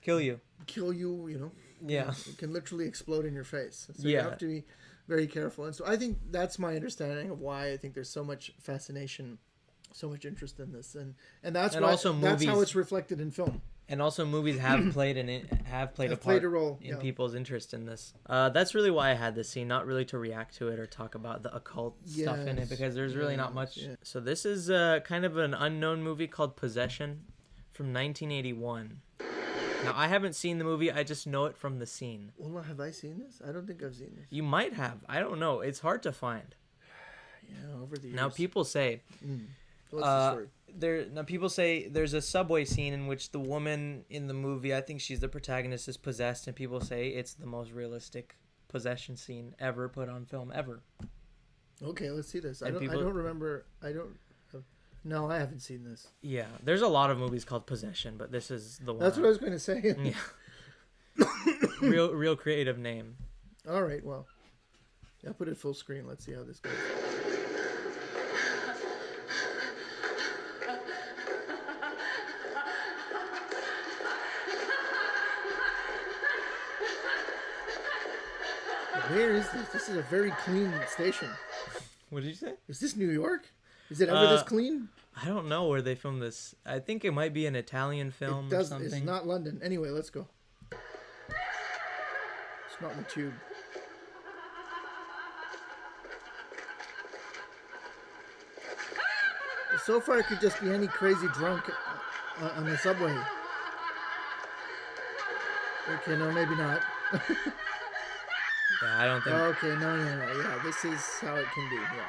kill you, you know. Yeah. It can literally explode in your face. So you have to be very careful. And so I think that's my understanding of why I think there's so much fascination, so much interest in this. And that's why, also movies, that's how it's reflected in film. And also movies have played a role in people's interest in this. That's really why I had this scene, not really to react to it or talk about the occult stuff in it, because there's really not much. Yeah. So this is kind of an unknown movie called Possession from 1981. Now, I haven't seen the movie. I just know it from the scene. Well, have I seen this? I don't think I've seen this. You might have. I don't know. It's hard to find. Yeah, over the years. Now, people say... What's the story? People say there's a subway scene in which the woman in the movie, I think she's the protagonist, is possessed, and people say it's the most realistic possession scene ever put on film, ever. Okay, let's see this. I don't remember... No, I haven't seen this. Yeah, there's a lot of movies called Possession, but this is the one. That's what I was going to say. Yeah. real creative name. All right, well, I'll put it full screen. Let's see how this goes. Where is this? This is a very clean station. What did you say? Is this New York? Is it ever this clean? I don't know where they filmed this. I think it might be an Italian film or something. It's not London. Anyway, let's go. It's not in the tube. So far, it could just be any crazy drunk on the subway. Okay, no, maybe not. Yeah, I don't think... Okay, no. Yeah, this is how it can be, yeah.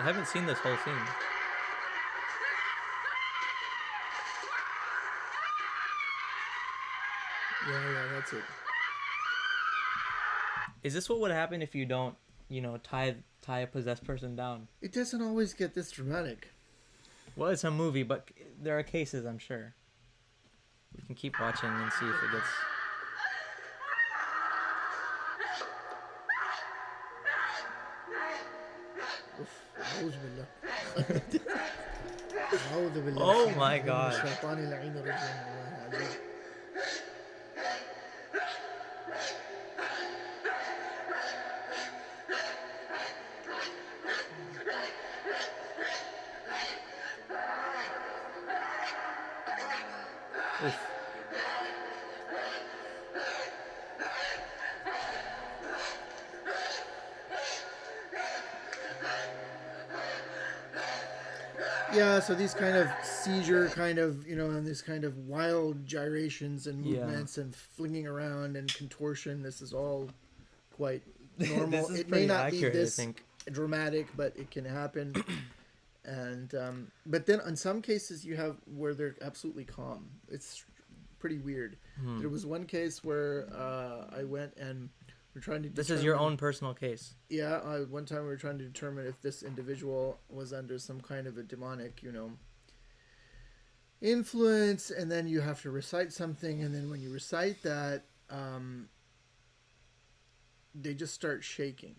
I haven't seen this whole scene. Yeah, that's it. Is this what would happen if you don't, tie a possessed person down? It doesn't always get this dramatic. Well, it's a movie, but there are cases, I'm sure. We can keep watching and see if it gets... Oh my god. Oof. Yeah, so these kind of seizure kind of, and these kind of wild gyrations and movements and flinging around and contortion, this is all quite normal. This is it may pretty not accurate, be this I think. dramatic, but it can happen. And but then in some cases you have where they're absolutely calm. It's pretty weird. There was one case where I went and we're trying to This is your own personal case. Yeah, one time we were trying to determine if this individual was under some kind of a demonic, influence, and then you have to recite something, and then when you recite that, they just start shaking,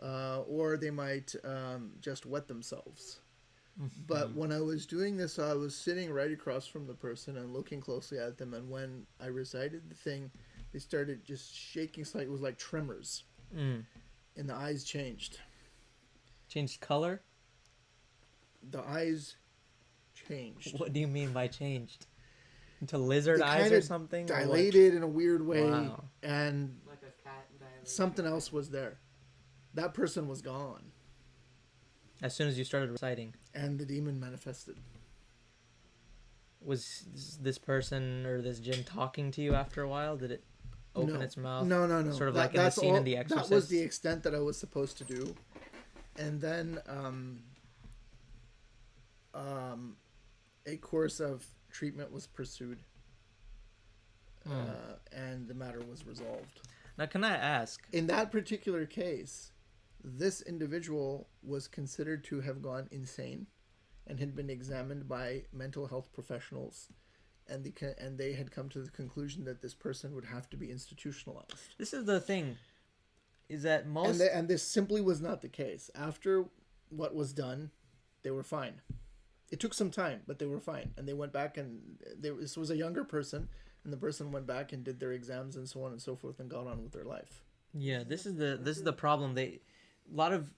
or they might just wet themselves. But when I was doing this, I was sitting right across from the person and looking closely at them, and when I recited the thing, they started just shaking slightly. It was like tremors. And the eyes changed. Changed color? The eyes changed. What do you mean by changed? Into lizard They eyes kinda or something? dilated in a weird way, Wow. and Like a cat dilated. something else was there. That person was gone, As soon as you started reciting. and the demon manifested. Was this person or this jinn talking to you after a while? Did it open its mouth? No. Sort of like in the scene in The Exorcist? That was the extent that I was supposed to do. And then a course of treatment was pursued, and the matter was resolved. Now, can I ask? In that particular case, this individual was considered to have gone insane and had been examined by mental health professionals, and they had come to the conclusion that this person would have to be institutionalized. This is the thing, is that most... And this simply was not the case. After what was done, they were fine. It took some time, but they were fine. And they went back, and this was a younger person, and the person went back and did their exams and so on and so forth and got on with their life. Yeah, this is the problem. A lot of,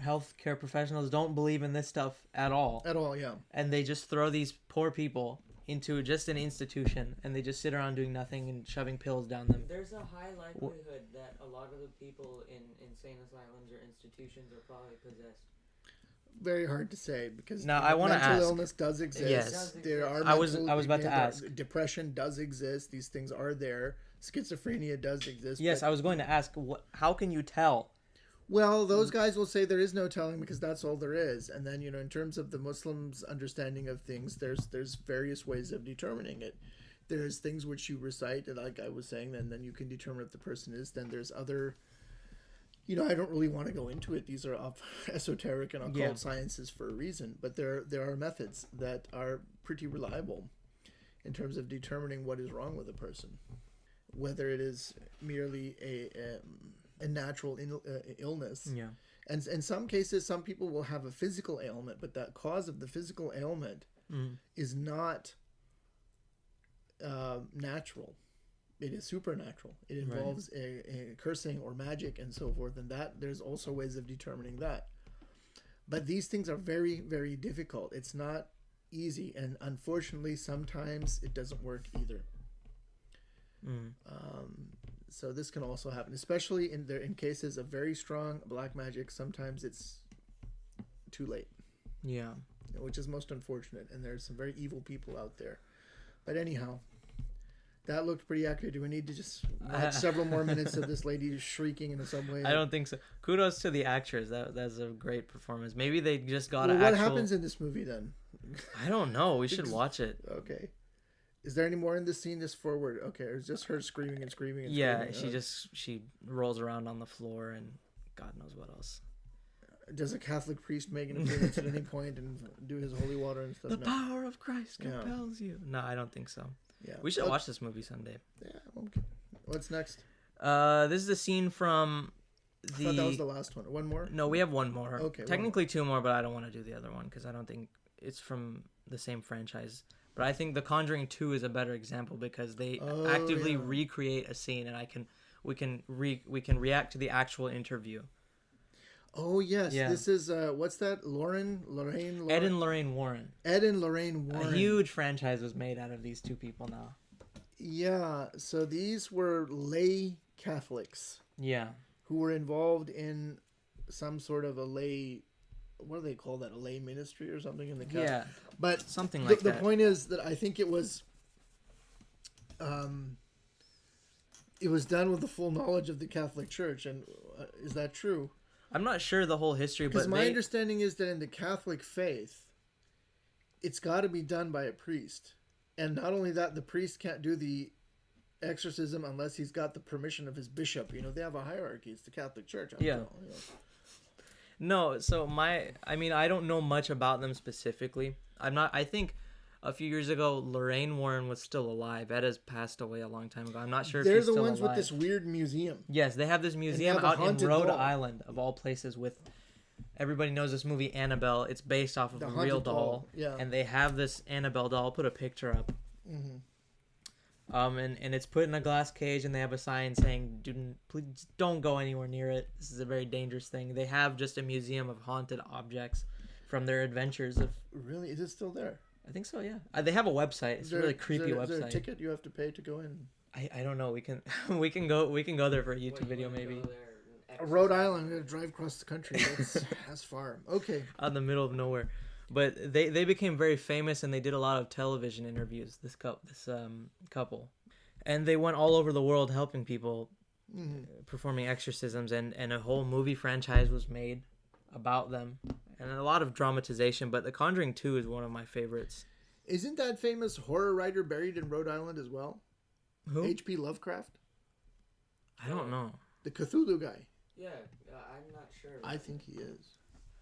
healthcare professionals don't believe in this stuff at all. At all, yeah. And they just throw these poor people into just an institution, and they just sit around doing nothing and shoving pills down them. There's a high likelihood that a lot of the people in insane asylums or institutions are probably possessed. Very hard to say, because now I want to ask. Mental illness does exist. Yes. There are. I was about to ask. Depression does exist. These things are there. Schizophrenia does exist. Yes, I was going to ask. How can you tell? Well, those guys will say there is no telling because that's all there is. And then, in terms of the Muslims' understanding of things, there's various ways of determining it. There's things which you recite, like I was saying, and then you can determine if the person is. Then there's other, I don't really want to go into it. These are esoteric and occult sciences for a reason. But there are methods that are pretty reliable in terms of determining what is wrong with a person. Whether it is merely a natural illness. Yeah. And in some cases, some people will have a physical ailment, but that cause of the physical ailment is not natural. It is supernatural. It involves a cursing or magic and so forth, and that there's also ways of determining that. But these things are very, very difficult. It's not easy, and unfortunately, sometimes it doesn't work either. So this can also happen, especially in cases of very strong black magic. Sometimes it's too late. Yeah. Which is most unfortunate, and there's some very evil people out there. But anyhow, that looked pretty accurate. Do we need to just watch several more minutes of this lady shrieking in a subway? I don't think so. Kudos to the actors. That's a great performance. Maybe they just got what happens in this movie then? I don't know. We should watch it. Okay. Is there any more in this scene? Just forward. Okay, it's just her screaming and screaming and screaming. Yeah, she rolls around on the floor and God knows what else. Does a Catholic priest make an appearance at any point and do his holy water and stuff? The power of Christ compels you. No, I don't think so. Yeah, we should watch this movie someday. Yeah. Okay. What's next? This is a scene from I thought that was the last one. One more? No, we have one more. Okay. Technically two more, but I don't want to do the other one because I don't think it's from the same franchise. But I think The Conjuring 2 is a better example because they actively recreate a scene, and we can react to the actual interview. Oh yes, Yeah. this is what's that? Lorraine. Ed and Lorraine Warren. Ed and Lorraine Warren. A huge franchise was made out of these two people now. Yeah, so these were lay Catholics Yeah. who were involved in some sort of a lay, what do they call that? A lay ministry or something in the Catholic. Yeah. But Something like the that. point is that I think it was done with the full knowledge of the Catholic Church, and is that true? I'm not sure the whole history, Because but my understanding is that in the Catholic faith, it's got to be done by a priest. And not only that, the priest can't do the exorcism unless he's got the permission of his bishop. You know, they have a hierarchy. It's the Catholic Church. Yeah. No, so I don't know much about them specifically. I think a few years ago, Lorraine Warren was still alive. Ed has passed away a long time ago. I'm not sure if They're she's the still ones alive. with this weird museum. Yes, they have this museum have a out in haunted Rhode doll. Island, of all places, with... Everybody knows this movie, Annabelle. It's based off of The a haunted real doll, doll. yeah. And they have this Annabelle doll. I'll put a picture up. Mm-hmm. And it's put in a glass cage, and they have a sign saying, please don't go anywhere near it. This is a very dangerous thing. They have just a museum of haunted objects from their adventures of... Really? Is it still there? I think so, yeah. They have a website. It's a really creepy website. Is there a ticket you have to pay to go in? I don't know. We can we can go there for a YouTube video maybe. Rhode Island. We gotta drive across the country. That's far. Okay. Out in the middle of nowhere. But they became very famous, and they did a lot of television interviews. This couple, and they went all over the world helping people performing exorcisms, and a whole movie franchise was made about them, and a lot of dramatization. But The Conjuring 2 is one of my favorites. Isn't that famous horror writer buried in Rhode Island as well? Who? H.P. Lovecraft, I don't know. the Cthulhu guy. Yeah, I'm not sure. I think he is.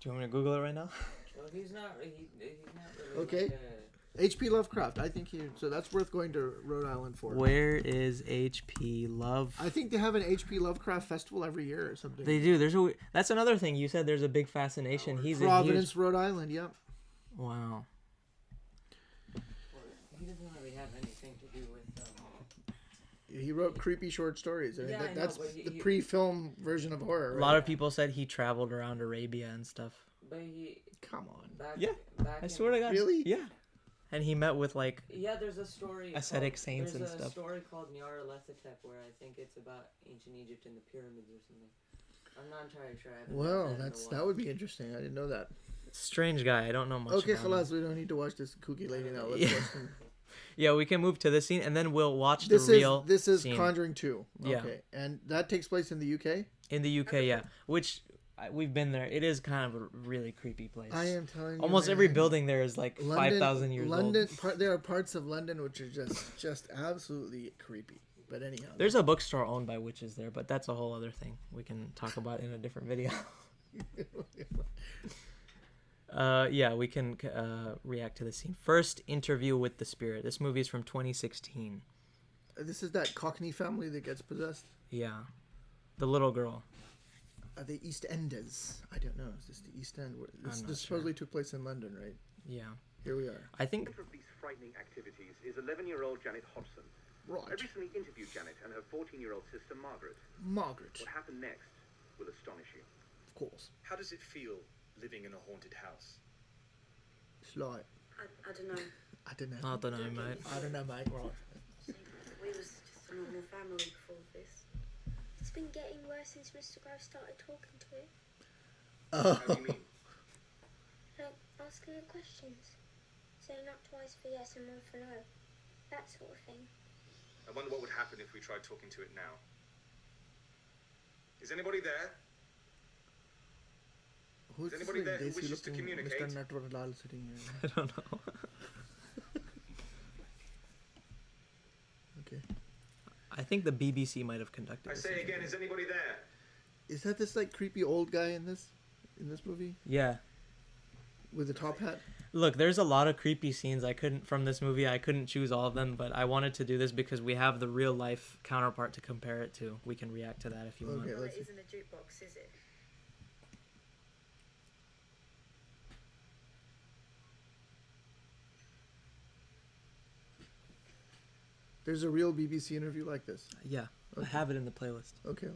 Do you want me to Google it right now? Well, he's not really. Okay. Like H.P. Lovecraft. I think so that's worth going to Rhode Island for. Where is H.P. Love? I think they have an H.P. Lovecraft festival every year or something. They do. That's another thing. You said there's a big fascination. He's Providence, a huge... Rhode Island. Yep. Wow. he doesn't really have anything to do with. He wrote creepy short stories. I mean, Yeah, I know, that's but the pre-film version of horror. Right? A lot of people said he traveled around Arabia and stuff. But he. Come on. Back, Yeah, Back I swear to God. Really? Yeah. And he met with like... Yeah, there's a story. Ascetic saints and There's a stuff. story called Nyarlathotep where I think it's about ancient Egypt and the pyramids or something. I'm not entirely sure. I haven't read Well, that in a that while. would be interesting. I didn't know that. Strange guy. I don't know much Okay, about him. Khalas, we don't need to watch this kooky lady now. Let's Yeah. watch some... Yeah, we can move to this scene, and then we'll watch This the real is scene. Conjuring 2. Yeah. Okay, and that takes place in the UK? In the UK, yeah. Which, we've been there. It is kind of a really creepy place. I am telling you, Almost every man. building there is like 5,000 years London, old. there are parts of London which are just absolutely creepy. But anyhow. There's a bookstore owned by witches there, but that's a whole other thing we can talk about in a different video. Yeah, we can react to this scene. First, Interview with the Spirit. This movie is from 2016. This is that Cockney family that gets possessed? Yeah. The little girl. Are they East Enders? I don't know. Is this the East End? This not supposedly took place in London, right? Yeah. Here we are. I think... Of these frightening activities is 11-year-old Janet Hodgson. I Right. recently interviewed Janet and her 14-year-old sister Margaret. Margaret, What happened next will astonish you. of course. How does it feel living in a haunted house? It's like, I don't know. I don't know. I don't know, mate. I don't know, mate. Right. We was just a normal family before this. It's been getting worse since Mr. Grove started talking to it. How do you mean? Like, asking her questions. Saying up twice for yes and one for no. That sort of thing. I wonder what would happen if we tried talking to it now. Is anybody there? Who's Is anybody there who this wishes to looking communicate? Mr. Natwarlal sitting here? I don't know. Okay. I think the BBC might have conducted I this say interview. again, is anybody there? Is that this like creepy old guy in this movie Yeah. with the top hat? Look, there's a lot of creepy scenes from this movie. I couldn't choose all of them, but I wanted to do this because we have the real life counterpart to compare it to. We can react to that if you want. Okay, Well, let's it see. isn't a jukebox, is it? There's a real BBC interview like this. Yeah, I have it in the playlist. Okay.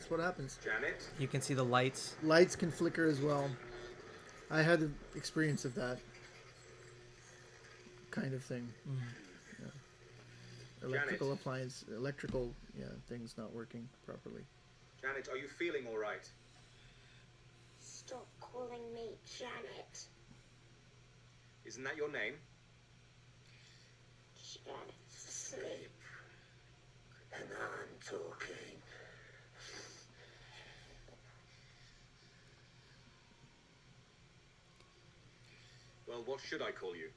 That's what happens. Janet? You can see the lights. Lights can flicker as well. I had the experience of that kind of thing. Yeah. Electrical appliance, things not working properly. Janet, are you feeling all right? Stop calling me Janet. Isn't that your name? Janet's asleep. And I'm talking. Well, what should I call you?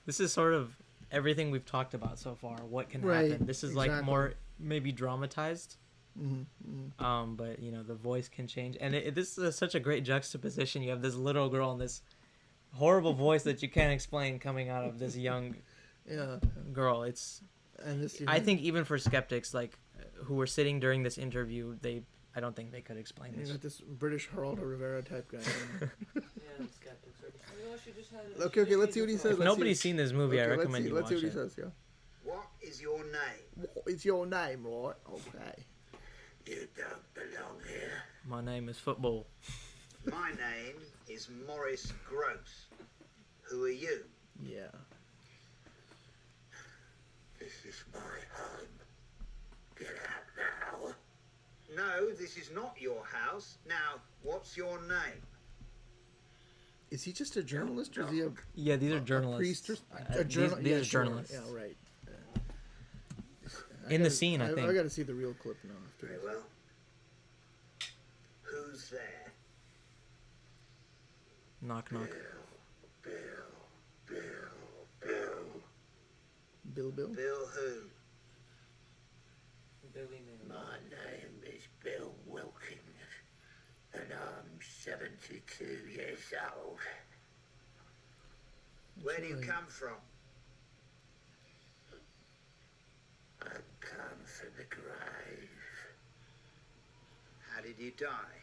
This is sort of everything we've talked about so far. What can Right, happen? This is exactly. like more maybe dramatized. Mm-hmm. But you know, the voice can change, and this is such a great juxtaposition. You have this little girl and this horrible voice that you can't explain coming out of this young girl. It's And this, I think even for skeptics like who were sitting during this interview, I don't think they could explain you this. got this British Geraldo Rivera type guy. Yeah, the skeptics are just, oh, she just had a- Okay, let's see what he says. If nobody's seen this movie, I recommend you let's watch see what he it. says. Yeah. What is your name? What is your name, right? Okay. You don't belong here. My name is Football. My name is Morris Gross. Who are you? Yeah. This is my home. Get out now. No, this is not your house. Now, what's your name? Is he just a journalist, or is he a Yeah, these are journalists. priest or These are journalists. Yeah, right. In the scene, I I think. got to see the real clip now. After Very this. well. Who's there? Knock, knock. Bill. Bill. Bill who? Billy Mail. My name is Bill Wilkins, and I'm 72 years old. Where do you right. come from? I come from the grave. How did you die?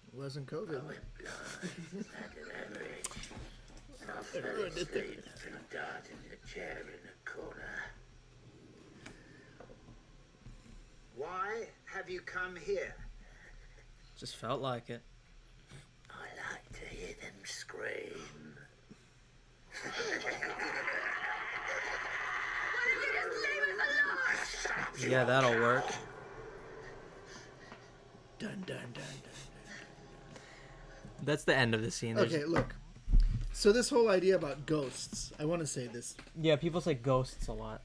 It wasn't COVID. I went blind, had an hemorrhage, and I fell asleep and died in the chair in the corner. Why have you come here? Just felt like it. I like to hear them scream. Yeah, that'll work. Dun dun dun. That's the end of the scene. There's- Okay, look. So this whole idea about ghosts, I want to say this. Yeah, people say ghosts a lot.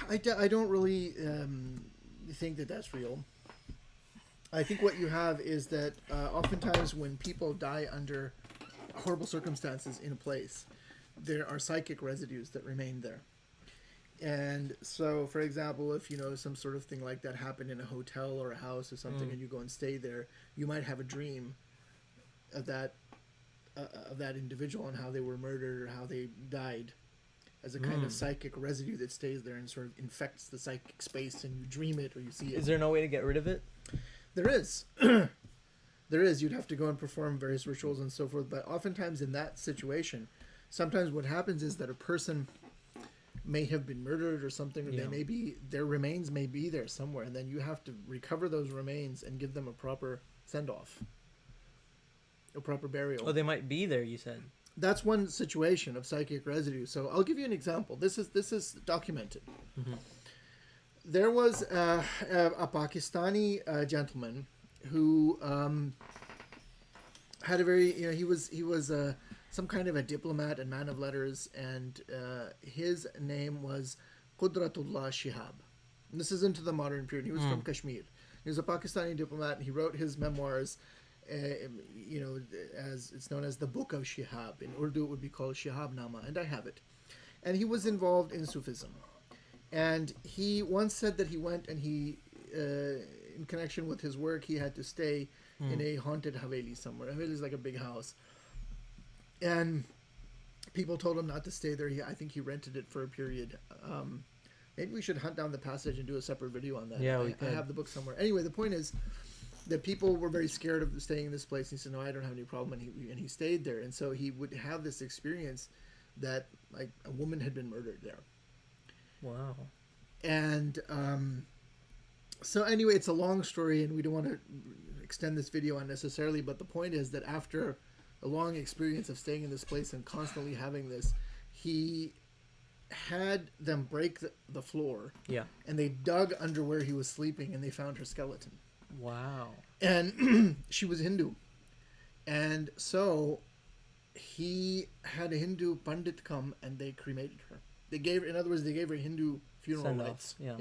I don't really think that that's real. I think what you have is that oftentimes when people die under horrible circumstances in a place, there are psychic residues that remain there. And so, for example, if some sort of thing like that happened in a hotel or a house or something, and you go and stay there, you might have a dream of that individual and how they were murdered or how they died, as a kind of psychic residue that stays there and sort of infects the psychic space, and you dream it or you see it. Is there no way to get rid of it? There is. There is. You'd have to go and perform various rituals and so forth. But oftentimes in that situation, sometimes what happens is that a person may have been murdered or something, or Yeah. their remains may be there somewhere, and then you have to recover those remains and give them a proper send-off, a proper burial. Oh, they might be there, you said. That's one situation of psychic residue. So I'll give you an example. This is documented. Mm-hmm. There was a Pakistani gentleman who had a very he was some kind of a diplomat and man of letters, and his name was Qudratullah Shihab. And this is into the modern period. He was from Kashmir. He was a Pakistani diplomat, and he wrote his memoirs. As it's known as the Book of Shihab. In Urdu, it would be called Shihab Nama, and I have it. And he was involved in Sufism. And he once said that he went and he, in connection with his work, he had to stay in a haunted Haveli somewhere. Haveli is like a big house. And people told him not to stay there. I think he rented it for a period. Maybe we should hunt down the passage and do a separate video on that. Yeah, I have the book somewhere. Anyway, the point is, the people were very scared of staying in this place. He said, "No, I don't have any problem," and he stayed there. And so he would have this experience that like a woman had been murdered there. Wow. And so anyway, it's a long story, and we don't want to extend this video unnecessarily. But the point is that after a long experience of staying in this place and constantly having this, he had them break the floor. Yeah. And they dug under where he was sleeping, and they found her skeleton. Wow. And she was Hindu. And so he had a Hindu Pandit come, and they cremated her. They gave her Hindu funeral Send off, rites. yeah.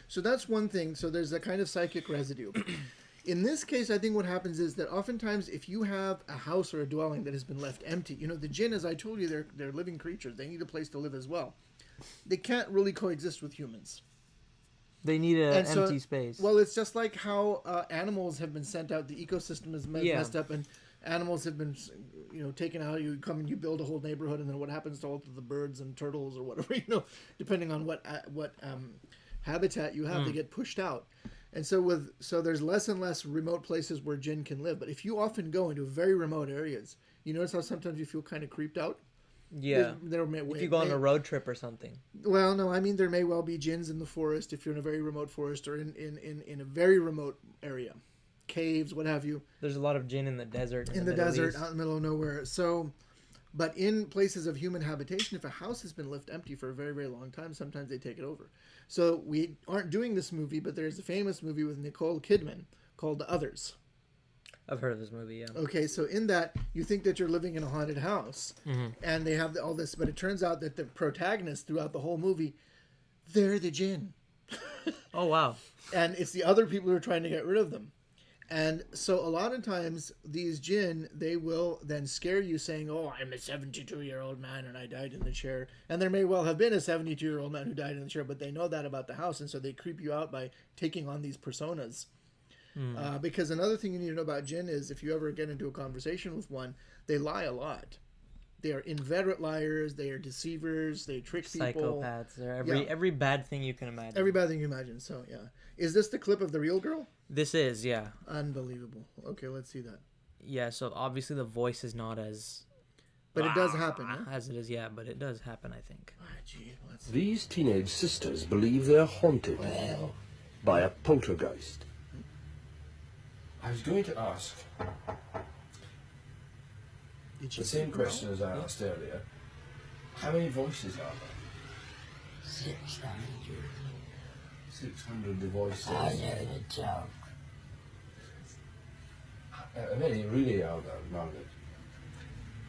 So that's one thing. So there's a kind of psychic residue. In this case, I think what happens is that oftentimes if you have a house or a dwelling that has been left empty, the jinn, as I told you, they're living creatures. They need a place to live as well. They can't really coexist with humans. They need an empty space. Well, it's just like how animals have been sent out. The ecosystem is messed up, and animals have been, taken out. You come and you build a whole neighborhood, and then what happens to all of the birds and turtles or whatever, depending on what habitat you have, they get pushed out. And so there's less and less remote places where jinn can live. But if you often go into very remote areas, you notice how sometimes you feel kind of creeped out. Yeah. If you go on a road trip or something. Well, no, I mean there may well be jinns in the forest if you're in a very remote forest or in a very remote area, caves, what have you. There's a lot of jinn in the desert. In the desert, out in the middle of nowhere. So, but in places of human habitation, if a house has been left empty for a very, very long time, sometimes they take it over. So we aren't doing this movie, but there's a famous movie with Nicole Kidman called The Others. I've heard of this movie, yeah. Okay, so in that, you think that you're living in a haunted house, and they have all this, but it turns out that the protagonists throughout the whole movie, they're the jinn. Oh, wow. And it's the other people who are trying to get rid of them. And so a lot of times, these jinn, they will then scare you saying, "Oh, I'm a 72-year-old man and I died in the chair." And there may well have been a 72-year-old man who died in the chair, but they know that about the house, and so they creep you out by taking on these personas. Because another thing you need to know about jinn is if you ever get into a conversation with one, they lie a lot. They are inveterate liars. They are deceivers. They trick people. Psychopaths. They're every bad thing you can imagine. Every bad thing you imagine. So, yeah. Is this the clip of the real girl? This is, yeah. Unbelievable. Okay, let's see that. Yeah, so obviously the voice is not as... But it does happen, huh? As it is, yeah, but it does happen, I think. These teenage sisters believe they're haunted by a poltergeist. I was going to ask the same question as I asked earlier. How many voices are there? 600. 600 voices. I know the joke. How many really are there, Margaret?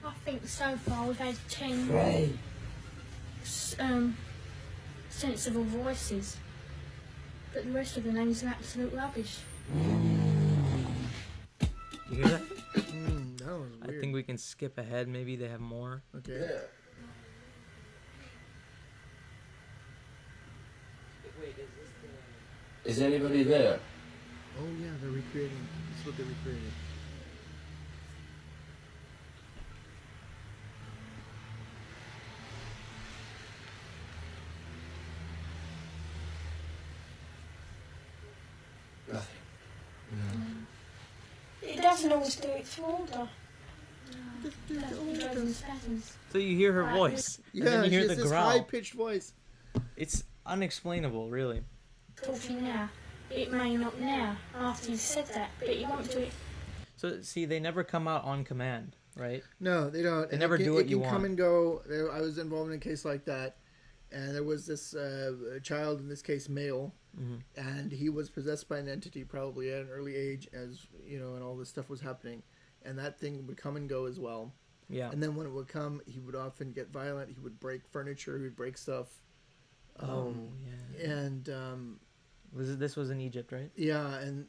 I think so far we've had 10 Three. Sensible voices. But the rest of the names are absolute rubbish. You hear that? That was weird. I think we can skip ahead. Maybe they have more. Okay. Yeah. Wait, is this the... Is anybody there? Oh, yeah, they're recreating. That's what they recreated. Nothing. It doesn't always do it for order. So you hear her voice. Yeah, and then you she hear has the this growl. high-pitched voice. It's unexplainable, really. Talking now. It may not now, after you've said that, but you won't do it. So, see, they never come out on command, right? No, they don't. They never do what you want. It can come want. and go. I was involved in a case like that, and there was this child, in this case male, and he was possessed by an entity probably at an early age, as you know, and all this stuff was happening, and that thing would come and go as well. Yeah. And then when it would come, he would often get violent. He would break furniture. He would break stuff. Yeah. And this was in Egypt, right? yeah, and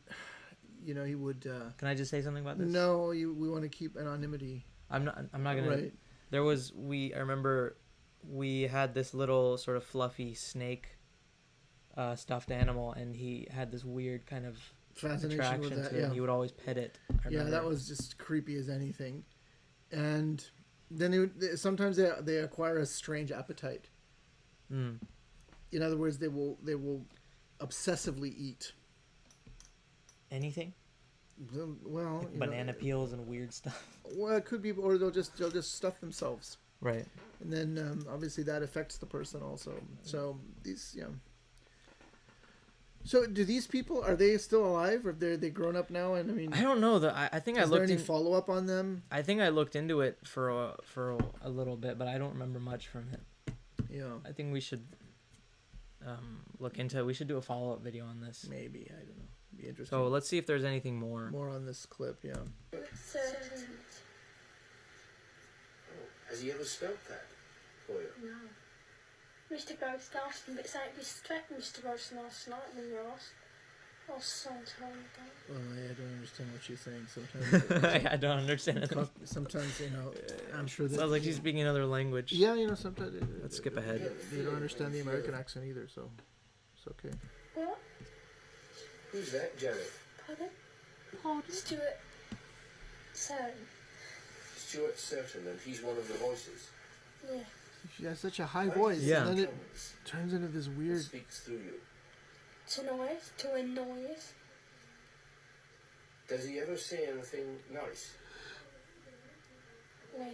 you know he would. Can I just say something about this? No, we want to keep anonymity. I'm not gonna. Right. There was I remember we had this little sort of fluffy snake stuffed animal, and he had this weird kind of Fascination attraction with that, to it. yeah. And he would always pet it. I Yeah, remember. that was just creepy as anything. And then sometimes they acquire a strange appetite. Mm. In other words, they will obsessively eat Anything. Well, like banana peels and weird stuff. Well, it could be, or they'll just stuff themselves. Right. And then obviously that affects the person also. So these, So do these people, are they still alive, or are they grown up now? And I mean, I don't know. I think I looked. Is there any follow up on them? I think I looked into it for a little bit, but I don't remember much from it. Yeah. I think we should look into it. We should do a follow up video on this. Maybe, I don't know. Be interesting. So let's see if there's anything more. More on this clip, yeah. Has he ever spelt that for you? No. Mr. Ghost asked him, but it's like this threat Mr. Ghost last night when you asked. I was so tired. Well, I don't understand what she's saying sometimes. I don't understand it. Sometimes, I'm sure that... Sounds like she's speaking another language. Yeah, sometimes... Let's skip ahead. You don't understand the American accent either, so it's okay. What? Who's that, Janet? Pardon? Stuart Certain. Stuart Certain, and he's one of the voices. Yeah. She has such a high voice, yeah. And then it turns into this weird... Speaks through you. To annoy us. Does he ever say anything nice? Yeah.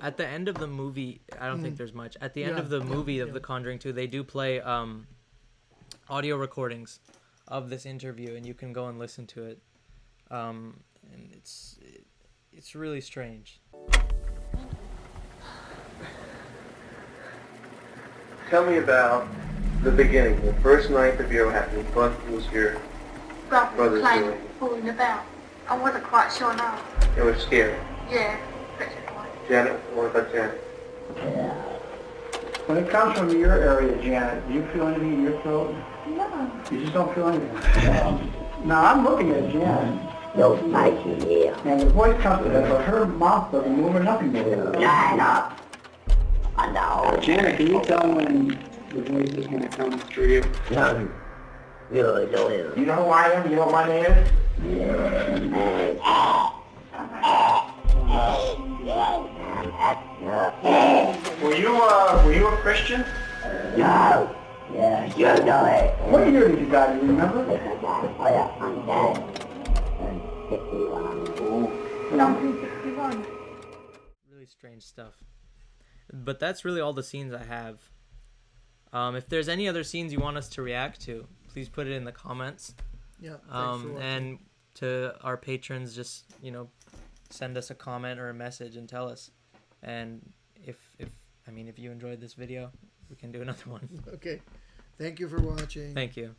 At the end of the movie, I don't think there's much. At the end of the movie of The Conjuring 2, they do play audio recordings of this interview, and you can go and listen to it. And it's really strange. Tell me about the beginning, the first night that you happened. What was your brother's playing, doing? falling about. I wasn't quite sure now. It was scary. Yeah. Janet, what about Janet? When it comes from your area, Janet, do you feel anything in your throat? No. You just don't feel anything? No, I'm looking at Janet. No fighting here. And the voice comes to her, but her mouth doesn't move or nothing moves. Line up. I know. Janet, can you tell when the voice is going to come through you? No. Good, good. You know who I am? You know what my name is? Were you a Christian? No. Yeah, you know it. What year did you die? Do you remember? I'm dead. 1961. Really strange stuff. But that's really all the scenes I have. If there's any other scenes you want us to react to, please put it in the comments. Yeah. Thanks for watching. And to our patrons, just send us a comment or a message and tell us. And if you enjoyed this video, we can do another one. Okay. Thank you for watching. Thank you.